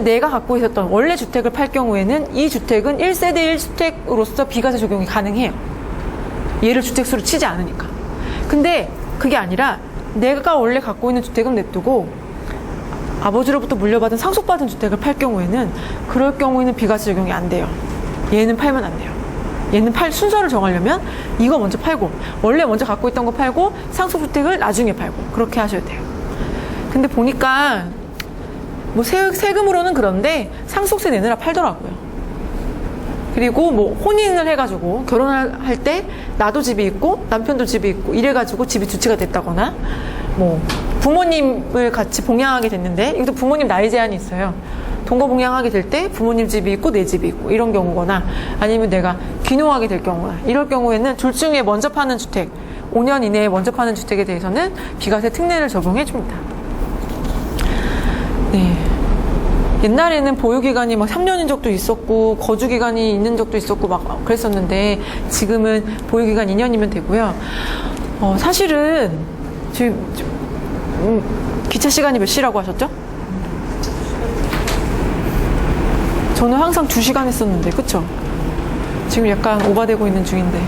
내가 갖고 있었던 원래 주택을 팔 경우에는 이 주택은 1세대 1주택으로서 비과세 적용이 가능해요. 얘를 주택수로 치지 않으니까. 근데 그게 아니라 내가 원래 갖고 있는 주택은 냅두고 아버지로부터 물려받은 상속받은 주택을 팔 경우에는, 그럴 경우에는 비과세 적용이 안 돼요. 얘는 팔면 안 돼요. 얘는 순서를 정하려면 이거 먼저 팔고, 원래 먼저 갖고 있던 거 팔고 상속주택을 나중에 팔고, 그렇게 하셔야 돼요. 근데 보니까 뭐 세금으로는 그런데 상속세 내느라 팔더라고요. 그리고 뭐 혼인을 해가지고 결혼을 할 때 나도 집이 있고 남편도 집이 있고 이래가지고 집이 두 채가 됐다거나, 뭐 부모님을 같이 봉양하게 됐는데, 이것도 부모님 나이 제한이 있어요. 동거 봉양하게 될 때 부모님 집이 있고 내 집이 있고 이런 경우거나, 아니면 내가 귀농하게 될 경우나, 이럴 경우에는 둘 중에 먼저 파는 주택, 5년 이내에 먼저 파는 주택에 대해서는 비과세 특례를 적용해 줍니다. 네. 옛날에는 보유기간이 막 3년인 적도 있었고 거주기간이 있는 적도 있었고 막 그랬었는데, 지금은 보유기간 2년이면 되고요. 사실은 지금 기차 시간이 몇 시라고 하셨죠? 저는 항상 2시간 했었는데, 그쵸? 지금 약간 오바되고 있는 중인데.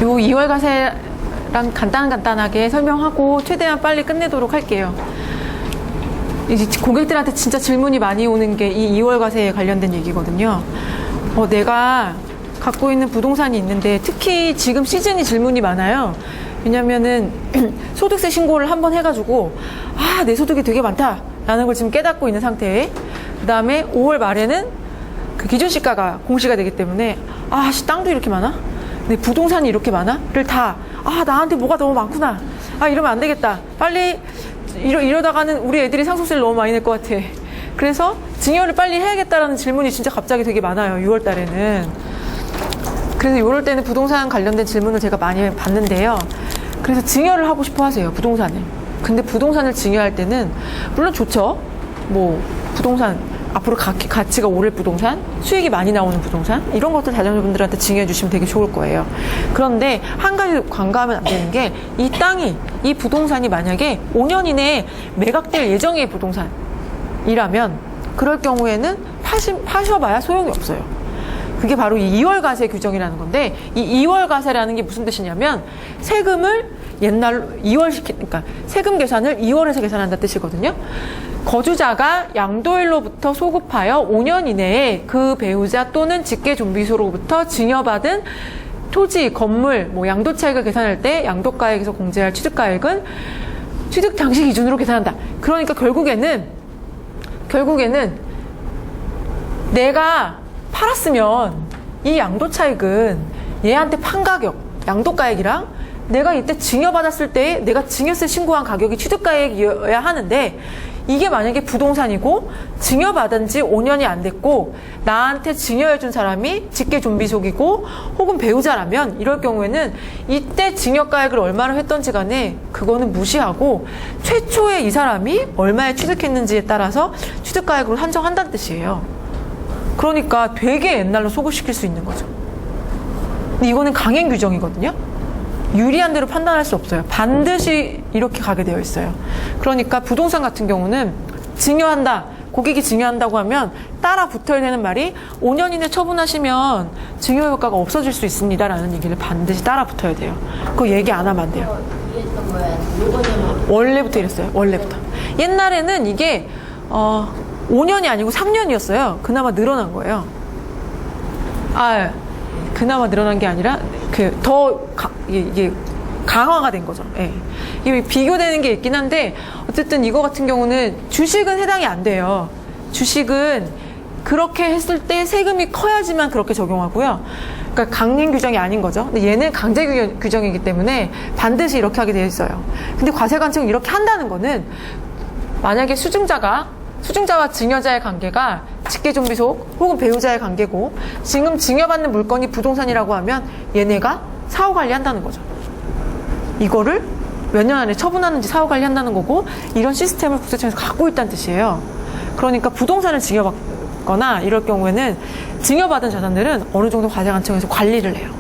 요 2월 과세랑 간단하게 설명하고 최대한 빨리 끝내도록 할게요. 이제 고객들한테 진짜 질문이 많이 오는 게 이 2월 과세에 관련된 얘기거든요. 내가 갖고 있는 부동산이 있는데, 특히 지금 시즌이 질문이 많아요. 왜냐면은 소득세 신고를 한번 해가지고 내 소득이 되게 많다 라는 걸 지금 깨닫고 있는 상태에, 그 다음에 5월 말에는 그 기준시가가 공시가 되기 때문에 땅도 이렇게 많아? 근데 부동산이 이렇게 많아?를 다 나한테 뭐가 너무 많구나, 이러면 안 되겠다, 빨리 이러다가는 우리 애들이 상속세를 너무 많이 낼 것 같아, 그래서 증여를 빨리 해야겠다라는 질문이 진짜 갑자기 되게 많아요, 6월 달에는. 그래서 6월 때는 부동산 관련된 질문을 제가 많이 받는데요. 그래서 증여를 하고 싶어 하세요, 부동산을. 근데 부동산을 증여할 때는 물론 좋죠. 뭐 부동산 앞으로 가치가 오를 부동산, 수익이 많이 나오는 부동산, 이런 것들 자녀분들한테 증여해 주시면 되게 좋을 거예요. 그런데 한 가지 간과하면 안 되는 게, 이 부동산이 만약에 5년 이내에 매각될 예정의 부동산이라면, 그럴 경우에는 파셔봐야 소용이 없어요. 그게 바로 이 2월 과세 규정이라는 건데, 이 2월 과세라는 게 무슨 뜻이냐면, 세금을 옛날 2월 세금 계산을 2월에서 계산한다 뜻이거든요. 거주자가 양도일로부터 소급하여 5년 이내에 그 배우자 또는 직계존비소로부터 증여받은 토지, 건물, 양도차익을 계산할 때 양도가액에서 공제할 취득가액은 취득 당시 기준으로 계산한다. 그러니까 결국에는 내가 팔았으면 이 양도차익은 얘한테 판 가격, 양도가액이랑 내가 이때 증여받았을 때 내가 증여세 신고한 가격이 취득가액이어야 하는데, 이게 만약에 부동산이고 증여받은 지 5년이 안 됐고 나한테 증여해준 사람이 직계존비속이고 혹은 배우자라면, 이럴 경우에는 이때 증여가액을 얼마나 했던지 간에 그거는 무시하고 최초에 이 사람이 얼마에 취득했는지에 따라서 취득가액으로 한정한다는 뜻이에요. 그러니까 되게 옛날로 소급시킬 수 있는 거죠. 근데 이거는 강행 규정이거든요. 유리한 대로 판단할 수 없어요. 반드시 이렇게 가게 되어 있어요. 그러니까 부동산 같은 경우는 증여한다, 고객이 증여한다고 하면 따라 붙어야 되는 말이 5년 이내 처분하시면 증여 효과가 없어질 수 있습니다 라는 얘기를 반드시 따라 붙어야 돼요. 그거 얘기 안 하면 안 돼요. 원래부터 이랬어요. 원래부터. 옛날에는 이게 5년이 아니고 3년이었어요. 그나마 늘어난 거예요. 그나마 늘어난 게 아니라 이게 강화가 된 거죠. 예. 이게 비교되는 게 있긴 한데, 어쨌든 이거 같은 경우는 주식은 해당이 안 돼요. 주식은 그렇게 했을 때 세금이 커야지만 그렇게 적용하고요. 그러니까 강행 규정이 아닌 거죠. 근데 얘는 강제 규정이기 때문에 반드시 이렇게 하게 되어 있어요. 근데 과세관청이 이렇게 한다는 거는, 만약에 수증자와 증여자의 관계가 직계존비속 혹은 배우자의 관계고 지금 증여받는 물건이 부동산이라고 하면 얘네가 사후관리한다는 거죠. 이거를 몇 년 안에 처분하는지 사후관리한다는 거고, 이런 시스템을 국세청에서 갖고 있다는 뜻이에요. 그러니까 부동산을 증여받거나 이럴 경우에는 증여받은 자산들은 어느 정도 과세관청에서 관리를 해요.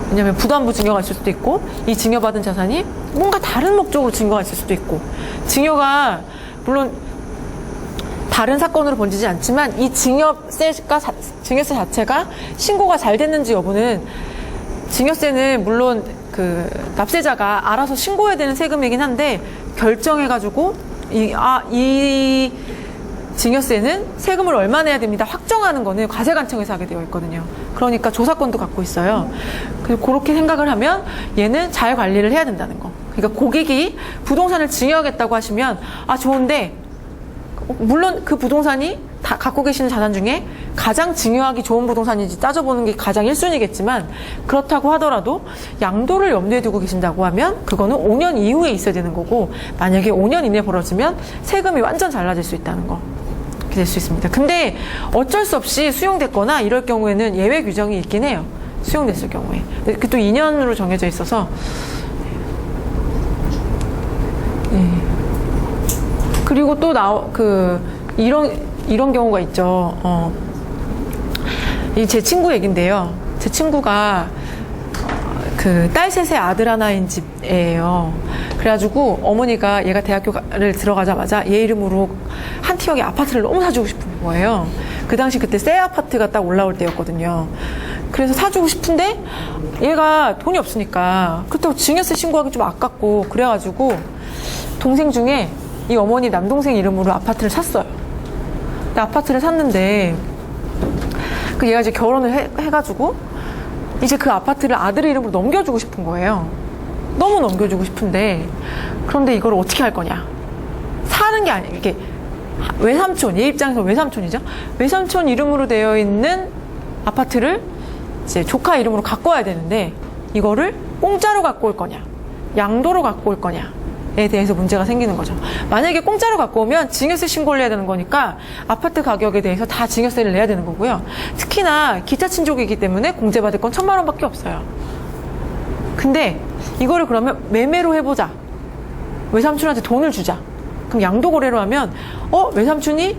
왜냐하면 부담부 증여가 있을 수도 있고, 이 증여받은 자산이 뭔가 다른 목적으로 증여가 있을 수도 있고, 증여가 물론 다른 사건으로 번지지 않지만 이 증여세 자체가 신고가 잘 됐는지 여부는, 증여세는 물론 그 납세자가 알아서 신고해야 되는 세금이긴 한데, 결정해가지고 이 증여세는 세금을 얼마 내야 됩니다 확정하는 거는 과세관청에서 하게 되어 있거든요. 그러니까 조사권도 갖고 있어요. 그래서 그렇게 생각을 하면 얘는 잘 관리를 해야 된다는 거. 그러니까 고객이 부동산을 증여하겠다고 하시면 좋은데, 물론 그 부동산이 다 갖고 계시는 자산 중에 가장 증여하기 좋은 부동산인지 따져보는 게 가장 1순위겠지만, 그렇다고 하더라도 양도를 염두에 두고 계신다고 하면 그거는 5년 이후에 있어야 되는 거고, 만약에 5년 이내에 벌어지면 세금이 완전 달라질 수 있다는 거. 이렇게 될 수 있습니다. 근데 어쩔 수 없이 수용됐거나 이럴 경우에는 예외 규정이 있긴 해요. 수용됐을 경우에. 그 또 2년으로 정해져 있어서. 그리고 또 이런 경우가 있죠. 제 친구 얘긴데요. 제 친구가 딸 셋의 아들 하나인 집이에요. 그래가지고 어머니가 얘가 대학교를 들어가자마자 얘 이름으로 한 티역의 아파트를 너무 사주고 싶은 거예요. 그 당시 그때 새 아파트가 딱 올라올 때였거든요. 그래서 사주고 싶은데 얘가 돈이 없으니까, 그렇다고 증여세 신고하기 좀 아깝고, 그래가지고 동생 중에 이 어머니 남동생 이름으로 아파트를 샀어요. 근데 아파트를 샀는데 얘가 이제 결혼을 해가지고 이제 그 아파트를 아들 이름으로 넘겨주고 싶은 거예요. 너무 넘겨주고 싶은데, 그런데 이걸 어떻게 할 거냐. 사는 게 아니에요. 이게 외삼촌, 얘 입장에서 외삼촌이죠. 외삼촌 이름으로 되어 있는 아파트를 이제 조카 이름으로 갖고 와야 되는데, 이거를 공짜로 갖고 올 거냐, 양도로 갖고 올 거냐에 대해서 문제가 생기는 거죠. 만약에 공짜로 갖고 오면 증여세 신고를 해야 되는 거니까 아파트 가격에 대해서 다 증여세를 내야 되는 거고요. 특히나 기타 친족이기 때문에 공제받을 건 1,000만 원밖에 없어요. 근데 이거를 그러면 매매로 해보자. 외삼촌한테 돈을 주자. 그럼 양도거래로 하면 외삼촌이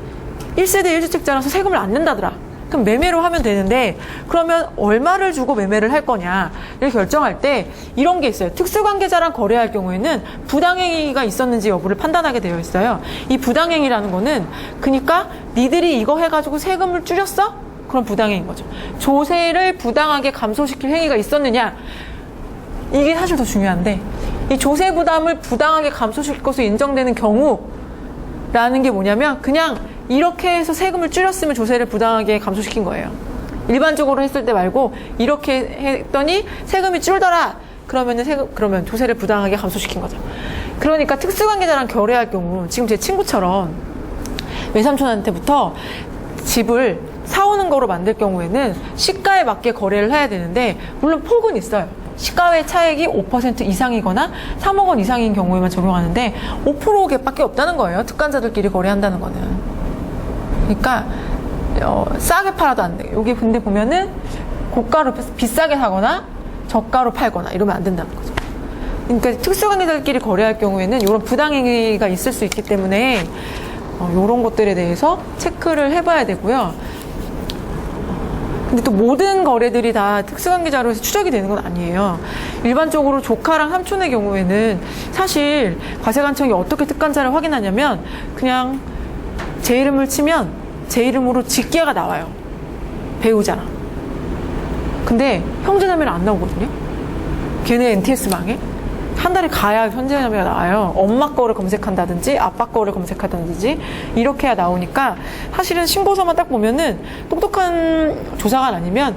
1세대 1주택자라서 세금을 안 낸다더라. 그럼 매매로 하면 되는데, 그러면 얼마를 주고 매매를 할 거냐를 결정할 때 이런 게 있어요. 특수관계자랑 거래할 경우에는 부당행위가 있었는지 여부를 판단하게 되어 있어요. 이 부당행위라는 거는 그러니까 니들이 이거 해가지고 세금을 줄였어? 그럼 부당행위인 거죠. 조세를 부당하게 감소시킬 행위가 있었느냐, 이게 사실 더 중요한데, 이 조세 부담을 부당하게 감소시킬 것으로 인정되는 경우라는 게 뭐냐면 그냥 이렇게 해서 세금을 줄였으면 조세를 부당하게 감소시킨 거예요. 일반적으로 했을 때 말고 이렇게 했더니 세금이 줄더라. 그러면 조세를 부당하게 감소시킨 거죠. 그러니까 특수관계자랑 결의할 경우 지금 제 친구처럼 외삼촌한테부터 집을 사오는 거로 만들 경우에는 시가에 맞게 거래를 해야 되는데 물론 폭은 있어요. 시가외 차액이 5% 이상이거나 3억 원 이상인 경우에만 적용하는데 5%밖에 없다는 거예요. 특관자들끼리 거래한다는 거는. 그러니까 싸게 팔아도 안 돼요. 여기 근데 보면은 고가로 비싸게 사거나 저가로 팔거나 이러면 안 된다는 거죠. 그러니까 특수관계자들끼리 거래할 경우에는 이런 부당행위가 있을 수 있기 때문에 이런 것들에 대해서 체크를 해봐야 되고요. 근데 또 모든 거래들이 다 특수관계자로 해서 추적이 되는 건 아니에요. 일반적으로 조카랑 삼촌의 경우에는 사실 과세관청이 어떻게 특관자를 확인하냐면 그냥 제 이름을 치면 제 이름으로 직계가 나와요. 배우자랑. 근데 형제자매는 안 나오거든요. 걔네 NTS망에. 한 달에 가야 형제자매가 나와요. 엄마 거를 검색한다든지 아빠 거를 검색하든지 이렇게 해야 나오니까 사실은 신고서만 딱 보면은 똑똑한 조사관 아니면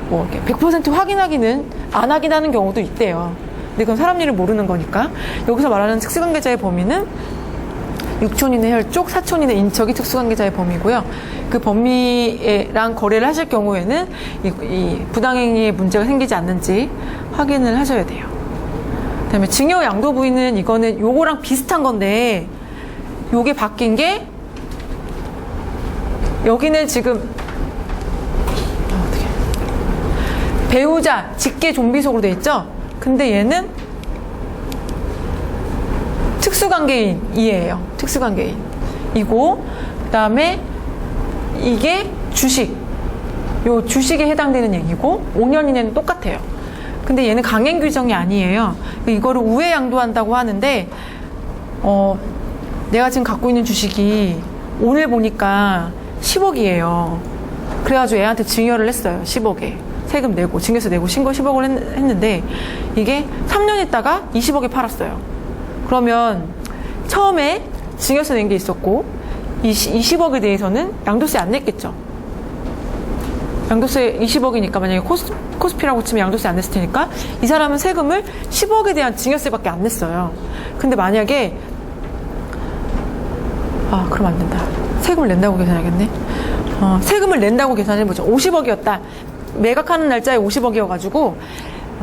뭐 이렇게 100% 확인하기는 안 확인하는 경우도 있대요. 근데 그건 사람 일을 모르는 거니까. 여기서 말하는 특수관계자의 범위는 육촌이네 혈족, 사촌이네 인척이 특수관계자의 범위고요. 그 범위랑 거래를 하실 경우에는 이 부당행위에 문제가 생기지 않는지 확인을 하셔야 돼요. 그다음에 증여 양도 부인은 이거는 요거랑 비슷한 건데 요게 바뀐 게 여기는 지금 어떻게 배우자 직계 좀비속으로 돼 있죠. 근데 얘는 특수관계인이에요. 특수관계인이고 그다음에 이게 주식 요 주식에 해당되는 얘기고 5년 이내는 똑같아요. 근데 얘는 강행 규정이 아니에요. 이거를 우회 양도한다고 하는데 내가 지금 갖고 있는 주식이 오늘 보니까 10억이에요. 그래가지고 애한테 증여를 했어요. 10억에 세금 내고 증여세 내고 신고 10억을 했는데 이게 3년 있다가 20억에 팔았어요. 그러면 처음에 증여세 낸 게 있었고 20억에 대해서는 양도세 안 냈겠죠. 양도세 20억이니까 만약에 코스피라고 치면 양도세 안 냈을 테니까 이 사람은 세금을 10억에 대한 증여세밖에 안 냈어요. 근데 만약에 그럼 안 된다. 세금을 낸다고 계산하겠네. 세금을 낸다고 계산해보죠. 50억이었다. 매각하는 날짜에 50억이어가지고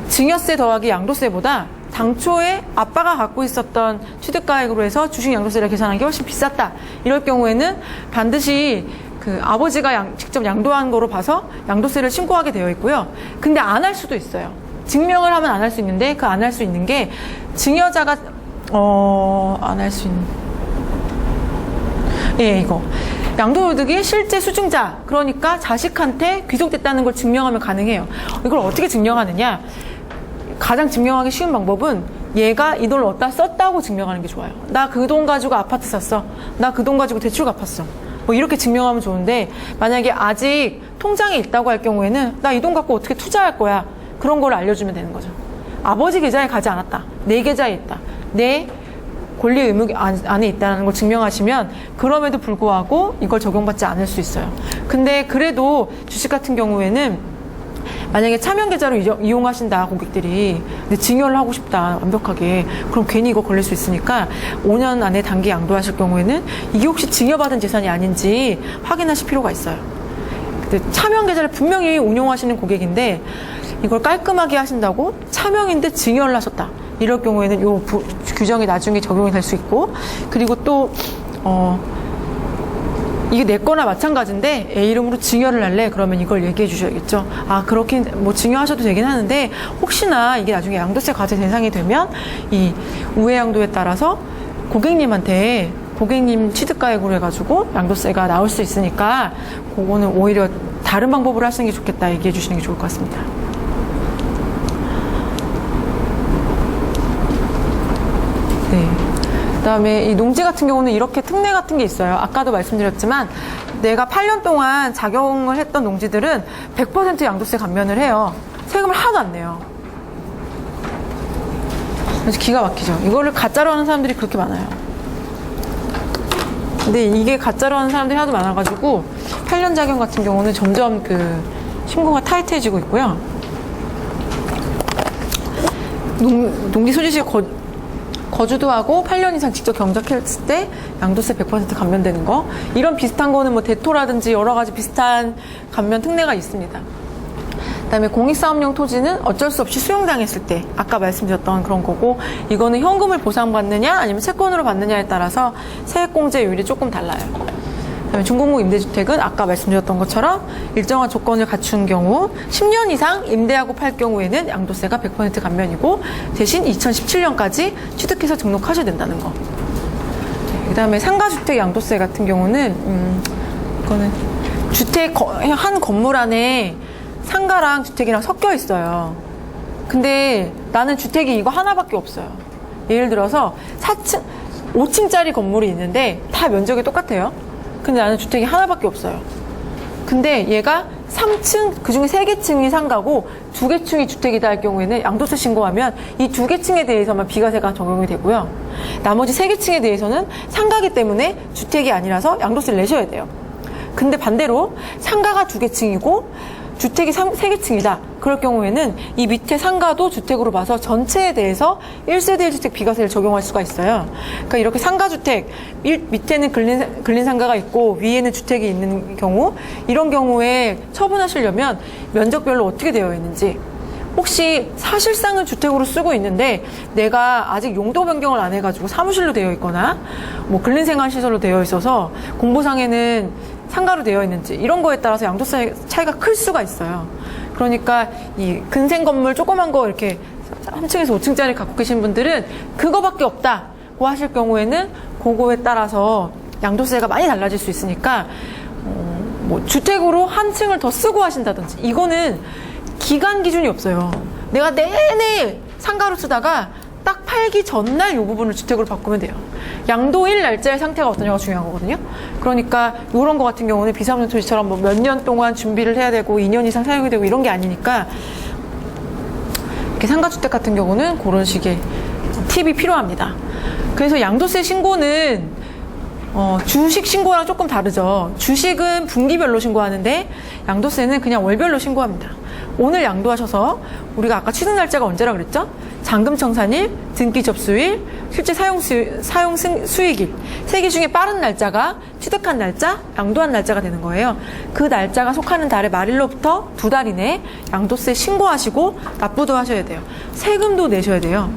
증여세 더하기 양도세보다 당초에 아빠가 갖고 있었던 취득가액으로 해서 주식 양도세를 계산한 게 훨씬 비쌌다. 이럴 경우에는 반드시 그 아버지가 직접 양도한 거로 봐서 양도세를 신고하게 되어 있고요. 근데 안 할 수도 있어요. 증명을 하면 안 할 수 있는데 그 안 할 수 있는 게 증여자가 안 할 수 있는 이거 양도소득이 실제 수증자 그러니까 자식한테 귀속됐다는 걸 증명하면 가능해요. 이걸 어떻게 증명하느냐? 가장 증명하기 쉬운 방법은 얘가 이 돈을 어디다 썼다고 증명하는 게 좋아요. 나 그 돈 가지고 아파트 샀어. 나 그 돈 가지고 대출 갚았어. 뭐 이렇게 증명하면 좋은데 만약에 아직 통장에 있다고 할 경우에는 나 이 돈 갖고 어떻게 투자할 거야. 그런 걸 알려주면 되는 거죠. 아버지 계좌에 가지 않았다. 내 계좌에 있다. 내 권리 의무 안에 있다는 걸 증명하시면 그럼에도 불구하고 이걸 적용받지 않을 수 있어요. 근데 그래도 주식 같은 경우에는 만약에 차명 계좌로 이용하신다 고객들이 근데 증여를 하고 싶다 완벽하게 그럼 괜히 이거 걸릴 수 있으니까 5년 안에 단기 양도하실 경우에는 이게 혹시 증여받은 재산이 아닌지 확인하실 필요가 있어요. 근데 차명 계좌를 분명히 운용하시는 고객인데 이걸 깔끔하게 하신다고 차명인데 증여를 하셨다 이럴 경우에는 요 규정이 나중에 적용이 될 수 있고 그리고 또 이게 내 거나 마찬가지인데 애 이름으로 증여를 할래? 그러면 이걸 얘기해 주셔야겠죠. 그렇긴 뭐 증여하셔도 되긴 하는데 혹시나 이게 나중에 양도세 과세 대상이 되면 이 우회 양도에 따라서 고객님한테 고객님 취득가액으로 해가지고 양도세가 나올 수 있으니까 그거는 오히려 다른 방법으로 하시는 게 좋겠다 얘기해 주시는 게 좋을 것 같습니다. 네. 그다음에 이 농지 같은 경우는 이렇게 특례 같은 게 있어요. 아까도 말씀드렸지만 내가 8년 동안 작용을 했던 농지들은 100% 양도세 감면을 해요. 세금을 하나도 안 내요. 그래서 기가 막히죠. 이거를 가짜로 하는 사람들이 그렇게 많아요. 근데 이게 가짜로 하는 사람들이 하도 많아가지고 8년 자격 같은 경우는 점점 그 신고가 타이트해지고 있고요. 농지 소지시에 거주도 하고 8년 이상 직접 경작했을 때 양도세 100% 감면되는 거, 이런 비슷한 거는 뭐 대토라든지 여러 가지 비슷한 감면 특례가 있습니다. 그다음에 공익사업용 토지는 어쩔 수 없이 수용당했을 때, 아까 말씀드렸던 그런 거고, 이거는 현금을 보상받느냐 아니면 채권으로 받느냐에 따라서 세액공제율이 조금 달라요. 그다음에 중공공 임대주택은 아까 말씀드렸던 것처럼 일정한 조건을 갖춘 경우 10년 이상 임대하고 팔 경우에는 양도세가 100% 감면이고, 대신 2017년까지 취득해서 등록하셔야 된다는 거. 그다음에 상가주택 양도세 같은 경우는 이거는 주택 한 건물 안에 상가랑 주택이랑 섞여 있어요. 근데 나는 주택이 이거 하나밖에 없어요. 예를 들어서 4층, 5층짜리 건물이 있는데 다 면적이 똑같아요. 근데 나는 주택이 하나밖에 없어요. 근데 얘가 3층, 그중에 3개 층이 상가고 2개 층이 주택이다 할 경우에는 양도세 신고하면 이 2개 층에 대해서만 비과세가 적용이 되고요. 나머지 3개 층에 대해서는 상가기 때문에 주택이 아니라서 양도세를 내셔야 돼요. 근데 반대로 상가가 2개 층이고 주택이 3개 층이다. 그럴 경우에는 이 밑에 상가도 주택으로 봐서 전체에 대해서 1세대 1주택 비과세를 적용할 수가 있어요. 그러니까 이렇게 상가주택, 밑에는 근린 상가가 있고 위에는 주택이 있는 경우, 이런 경우에 처분하시려면 면적별로 어떻게 되어 있는지, 혹시 사실상은 주택으로 쓰고 있는데 내가 아직 용도 변경을 안 해가지고 사무실로 되어 있거나 뭐 근린생활시설로 되어 있어서 공보상에는 상가로 되어 있는지, 이런 거에 따라서 양도세 차이가 클 수가 있어요. 그러니까 이 근생 건물 조그만 거 이렇게 3층에서 5층짜리 갖고 계신 분들은 그거밖에 없다고 하실 경우에는 그거에 따라서 양도세가 많이 달라질 수 있으니까 뭐 주택으로 한 층을 더 쓰고 하신다든지, 이거는 기간 기준이 없어요. 내가 내내 상가로 쓰다가 딱 팔기 전날 이 부분을 주택으로 바꾸면 돼요. 양도일 날짜의 상태가 어떠냐가 중요한 거거든요. 그러니까 이런 거 같은 경우는 비사업용 토지처럼 뭐 몇 년 동안 준비를 해야 되고 2년 이상 사용이 되고 이런 게 아니니까, 이렇게 상가주택 같은 경우는 그런 식의 팁이 필요합니다. 그래서 양도세 신고는 주식 신고랑 조금 다르죠. 주식은 분기별로 신고하는데 양도세는 그냥 월별로 신고합니다. 오늘 양도하셔서 우리가 아까 취득 날짜가 언제라 그랬죠? 잔금 청산일, 등기 접수일, 실제 사용 수익일, 3개 중에 빠른 날짜가 취득한 날짜, 양도한 날짜가 되는 거예요. 그 날짜가 속하는 달의 말일로부터 2달 이내에 양도세 신고하시고 납부도 하셔야 돼요. 세금도 내셔야 돼요.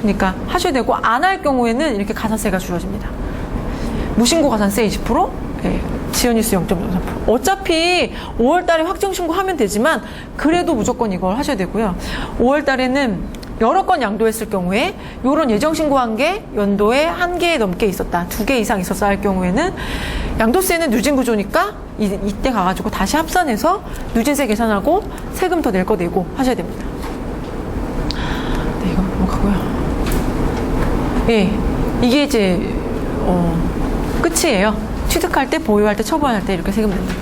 그러니까 하셔야 되고, 안 할 경우에는 이렇게 가산세가 줄어집니다. 무신고 가산세 20%, 지연일수 0.03%. 어차피 5월달에 확정신고하면 되지만 그래도 무조건 이걸 하셔야 되고요. 5월달에는 여러 건 양도했을 경우에 이런 예정신고한 게 연도에 1개 넘게 있었다, 2개 이상 있었다 할 경우에는 양도세는 누진구조니까 이때 가가지고 다시 합산해서 누진세 계산하고 세금 더 낼 거 내고 하셔야 됩니다. 네, 이거 넘어가고요. 예, 이게 이제 끝이에요. 취득할 때, 보유할 때, 처분할 때 이렇게 세금 낸다.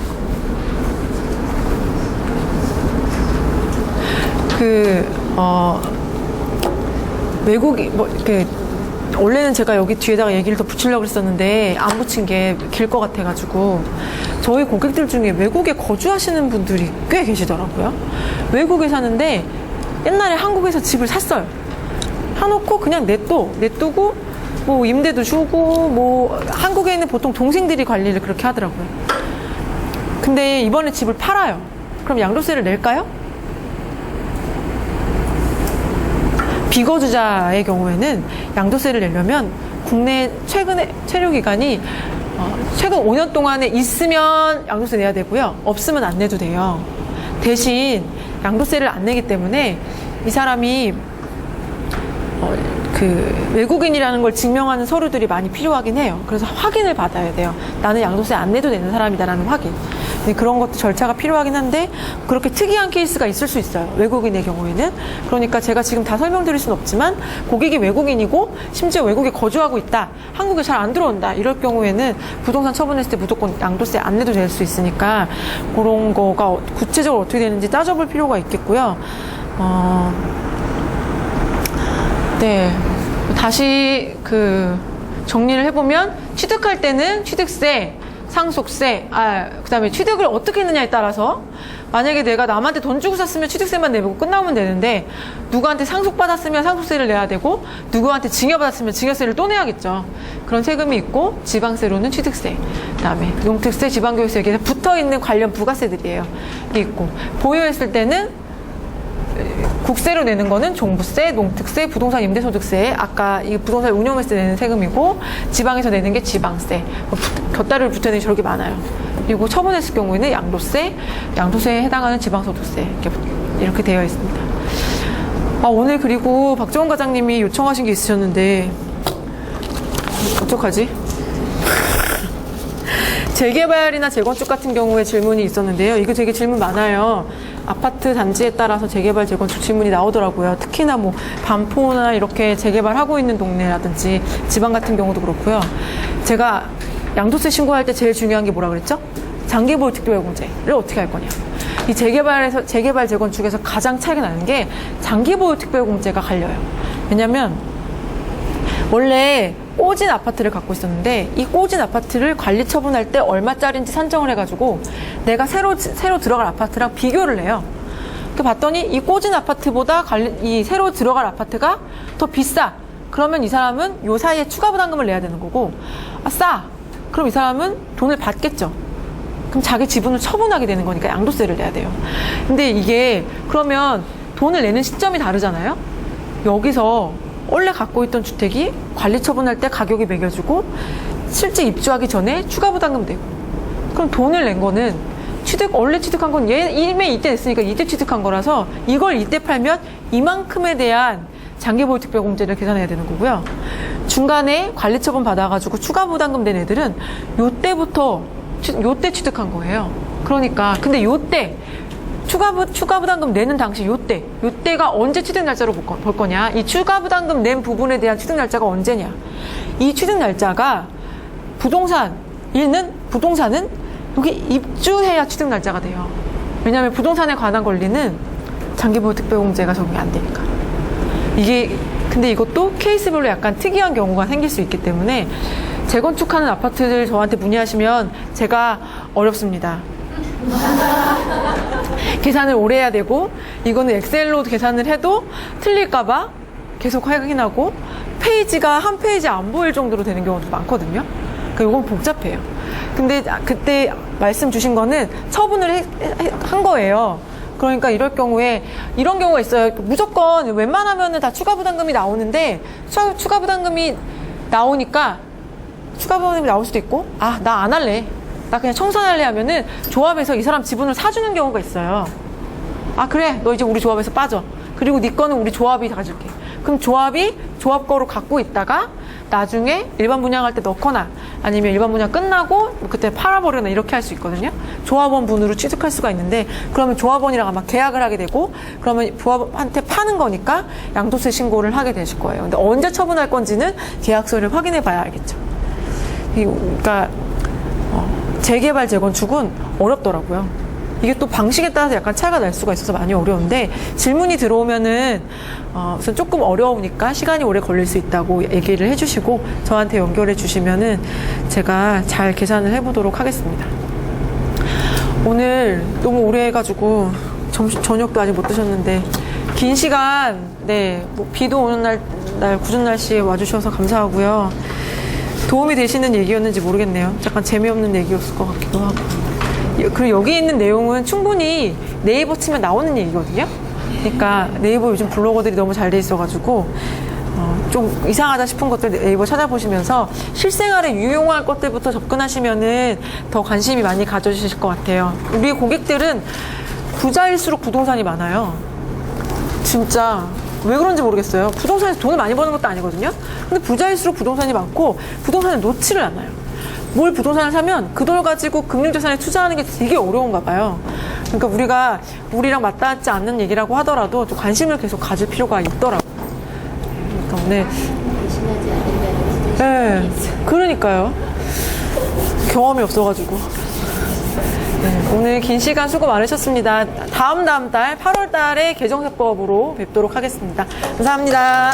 외국이 원래는 제가 여기 뒤에다가 얘기를 더 붙이려고 했었는데 안 붙인 게 길 것 같아가지고, 저희 고객들 중에 외국에 거주하시는 분들이 꽤 계시더라고요. 외국에 사는데 옛날에 한국에서 집을 샀어요. 사놓고 그냥 냅두고 뭐 임대도 주고, 뭐 한국에 있는 보통 동생들이 관리를 그렇게 하더라고요. 근데 이번에 집을 팔아요. 그럼 양도세를 낼까요? 비거주자의 경우에는 양도세를 내려면 국내 최근에 체류 기간이 최근 5년 동안에 있으면 양도세 내야 되고요. 없으면 안 내도 돼요. 대신 양도세를 안 내기 때문에 이 사람이 외국인이라는 걸 증명하는 서류들이 많이 필요하긴 해요. 그래서 확인을 받아야 돼요. 나는 양도세 안 내도 되는 사람이다라는 확인. 그런 것도 절차가 필요하긴 한데 그렇게 특이한 케이스가 있을 수 있어요. 외국인의 경우에는. 그러니까 제가 지금 다 설명드릴 수는 없지만, 고객이 외국인이고 심지어 외국에 거주하고 있다, 한국에 잘 안 들어온다, 이럴 경우에는 부동산 처분했을 때 무조건 양도세 안 내도 될 수 있으니까 그런 거가 구체적으로 어떻게 되는지 따져볼 필요가 있겠고요. 네. 다시 정리를 해보면 취득할 때는 취득세, 상속세, 그다음에 취득을 어떻게 했느냐에 따라서 만약에 내가 남한테 돈 주고 샀으면 취득세만 내고 끝나면 되는데 누구한테 상속받았으면 상속세를 내야 되고 누구한테 증여받았으면 증여세를 또 내야겠죠. 그런 세금이 있고 지방세로는 취득세, 그다음에 농특세, 지방교육세 이렇게 붙어있는 관련 부가세들이에요. 이게 있고 보유했을 때는 국세로 내는 거는 종부세, 농특세, 부동산 임대소득세, 아까 이 부동산 운용했을 때 내는 세금이고 지방에서 내는 게 지방세, 곁다리를 붙여내는 게 저렇게 많아요. 그리고 처분했을 경우에는 양도세에 해당하는 지방소득세 이렇게 되어 있습니다. 오늘 그리고 박정원 과장님이 요청하신 게 있으셨는데 어떡하지? 재개발이나 재건축 같은 경우에 질문이 있었는데요. 이거 되게 질문 많아요. 아파트 단지에 따라서 재개발, 재건축 질문이 나오더라고요. 특히나 반포나 이렇게 재개발하고 있는 동네라든지 지방 같은 경우도 그렇고요. 제가 양도세 신고할 때 제일 중요한 게 뭐라 그랬죠? 장기보유 특별공제를 어떻게 할 거냐. 이 재개발, 재건축에서 가장 차이가 나는 게 장기보유 특별공제가 갈려요. 왜냐면 원래 꼬진 아파트를 갖고 있었는데 이 꼬진 아파트를 관리 처분할 때 얼마짜리인지 산정을 해가지고 내가 새로 들어갈 아파트랑 비교를 해요. 그 봤더니 이 꼬진 아파트보다 이 새로 들어갈 아파트가 더 비싸. 그러면 이 사람은 요 사이에 추가 부담금을 내야 되는 거고, 싸. 그럼 이 사람은 돈을 받겠죠. 그럼 자기 지분을 처분하게 되는 거니까 양도세를 내야 돼요. 근데 이게 그러면 돈을 내는 시점이 다르잖아요. 여기서 원래 갖고 있던 주택이 관리 처분할 때 가격이 매겨지고 실제 입주하기 전에 추가 부담금 내고, 그럼 돈을 낸 거는 원래 취득한 건 이미 이때 냈으니까 이때 취득한 거라서 이걸 이때 팔면 이만큼에 대한 장기보유 특별공제를 계산해야 되는 거고요. 중간에 관리 처분 받아가지고 추가 부담금 낸 애들은 요때 취득한 거예요. 그러니까 근데 요때 추가 부담금 내는 당시 요때가 언제 취득 날짜로 볼 거냐. 이 추가 부담금 낸 부분에 대한 취득 날짜가 언제냐. 이 취득 날짜가 부동산은 여기 입주해야 취득 날짜가 돼요. 왜냐하면 부동산에 관한 권리는 장기보유 특별공제가 적용이 안 되니까. 근데 이것도 케이스별로 약간 특이한 경우가 생길 수 있기 때문에 재건축하는 아파트들 저한테 문의하시면 제가 어렵습니다. 계산을 오래 해야 되고, 이거는 엑셀로 계산을 해도 틀릴까봐 계속 확인하고, 페이지가 한 페이지 안 보일 정도로 되는 경우도 많거든요. 그러니까 이건 복잡해요. 근데 그때 말씀 주신 거는 처분을 한 거예요. 그러니까 이런 경우가 있어요. 무조건 웬만하면은 다 추가 부담금이 나오는데, 추가 부담금이 나오니까, 추가 부담금이 나올 수도 있고, 나 안 할래. 나 그냥 청산할래 하면은 조합에서 이 사람 지분을 사주는 경우가 있어요. 그래, 너 이제 우리 조합에서 빠져. 그리고 네 거는 우리 조합이 가질게. 그럼 조합이 조합 거로 갖고 있다가 나중에 일반 분양할 때 넣거나 아니면 일반 분양 끝나고 그때 팔아버리거나 이렇게 할 수 있거든요. 조합원 분으로 취득할 수가 있는데, 그러면 조합원이랑 아마 계약을 하게 되고, 그러면 조합한테 파는 거니까 양도세 신고를 하게 되실 거예요. 근데 언제 처분할 건지는 계약서를 확인해 봐야 알겠죠. 그러니까 재개발, 재건축은 어렵더라고요. 이게 또 방식에 따라서 약간 차이가 날 수가 있어서 많이 어려운데, 질문이 들어오면은 우선 조금 어려우니까 시간이 오래 걸릴 수 있다고 얘기를 해주시고 저한테 연결해 주시면은 제가 잘 계산을 해보도록 하겠습니다. 오늘 너무 오래 해가지고 저녁도 아직 못 드셨는데 긴 시간, 비도 오는 날 궂은 날씨에 와주셔서 감사하고요. 도움이 되시는 얘기였는지 모르겠네요. 약간 재미없는 얘기였을 것 같기도 하고. 그리고 여기 있는 내용은 충분히 네이버 치면 나오는 얘기거든요. 그러니까 네이버 요즘 블로거들이 너무 잘 돼 있어가지고 좀 이상하다 싶은 것들 네이버 찾아보시면서 실생활에 유용할 것들부터 접근하시면은 더 관심이 많이 가져주실 것 같아요. 우리 고객들은 부자일수록 부동산이 많아요. 진짜 왜 그런지 모르겠어요. 부동산에서 돈을 많이 버는 것도 아니거든요. 근데 부자일수록 부동산이 많고 부동산을 놓지를 않아요. 뭘 부동산을 사면 그 돈 가지고 금융자산에 투자하는 게 되게 어려운가 봐요. 그러니까 우리랑 맞닿지 않는 얘기라고 하더라도 좀 관심을 계속 가질 필요가 있더라고요. 그러니까 오늘 그러니까요. 경험이 없어가지고. 오늘 긴 시간 수고 많으셨습니다. 다음 달 8월 달에 개정세법으로 뵙도록 하겠습니다. 감사합니다.